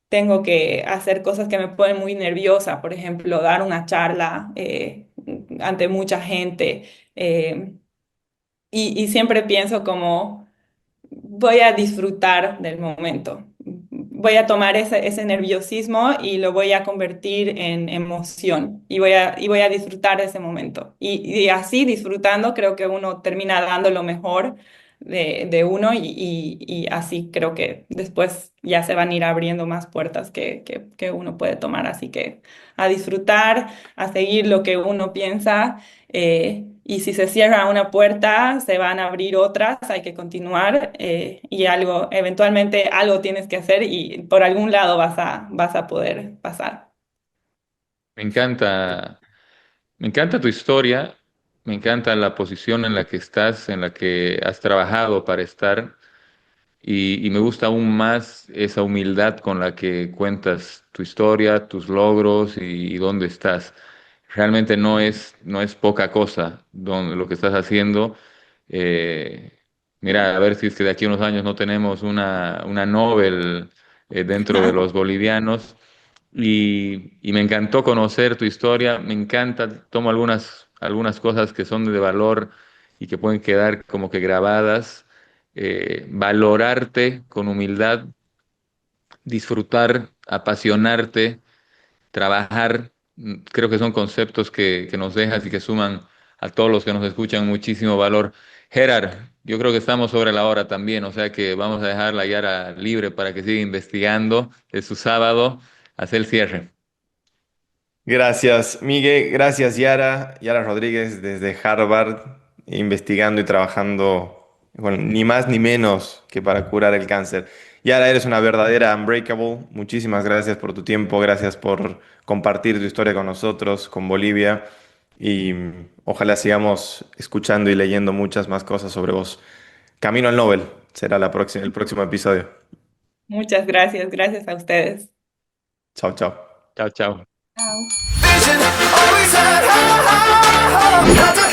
tengo que hacer cosas que me ponen muy nerviosa, por ejemplo, dar una charla ante mucha gente. eh, y siempre pienso como voy a disfrutar del momento. Voy a tomar ese nerviosismo y lo voy a convertir en emoción y voy a disfrutar de ese momento. Y así disfrutando creo que uno termina dando lo mejor de uno y así creo que después ya se van a ir abriendo más puertas que uno puede tomar. Así que a disfrutar, a seguir lo que uno piensa y si se cierra una puerta, se van a abrir otras, hay que continuar y algo, eventualmente algo tienes que hacer y por algún lado vas a poder pasar. Me encanta, me encanta tu historia, me encanta la posición en la que estás, en la que has trabajado para estar. y me gusta aún más esa humildad con la que cuentas tu historia, tus logros y dónde estás. Realmente no es poca cosa lo que estás haciendo. Eh, Mira, a ver si es que de aquí a unos años no tenemos una Nobel dentro de los bolivianos. Y me encantó conocer tu historia, me encanta, tomo algunas cosas que son de valor y que pueden quedar como que grabadas. Valorarte con humildad, disfrutar, apasionarte, trabajar, creo que son conceptos que nos dejas y que suman a todos los que nos escuchan muchísimo valor. Gerard, yo creo que estamos sobre la hora también, o sea que vamos a dejar la Yara libre para que siga investigando. Es su sábado, hacer el cierre. Gracias, Miguel. Gracias, Yara. Yara Rodríguez desde Harvard, investigando y trabajando, bueno, ni más ni menos que para curar el cáncer. Yara, eres una verdadera Unbreakable. Muchísimas gracias por tu tiempo, gracias por compartir tu historia con nosotros, con Bolivia. Y ojalá sigamos escuchando y leyendo muchas más cosas sobre vos. Camino al Nobel será el próximo episodio. Muchas gracias, gracias a ustedes. Chao, chao. Chao, chao. Chao. Vision always had hope.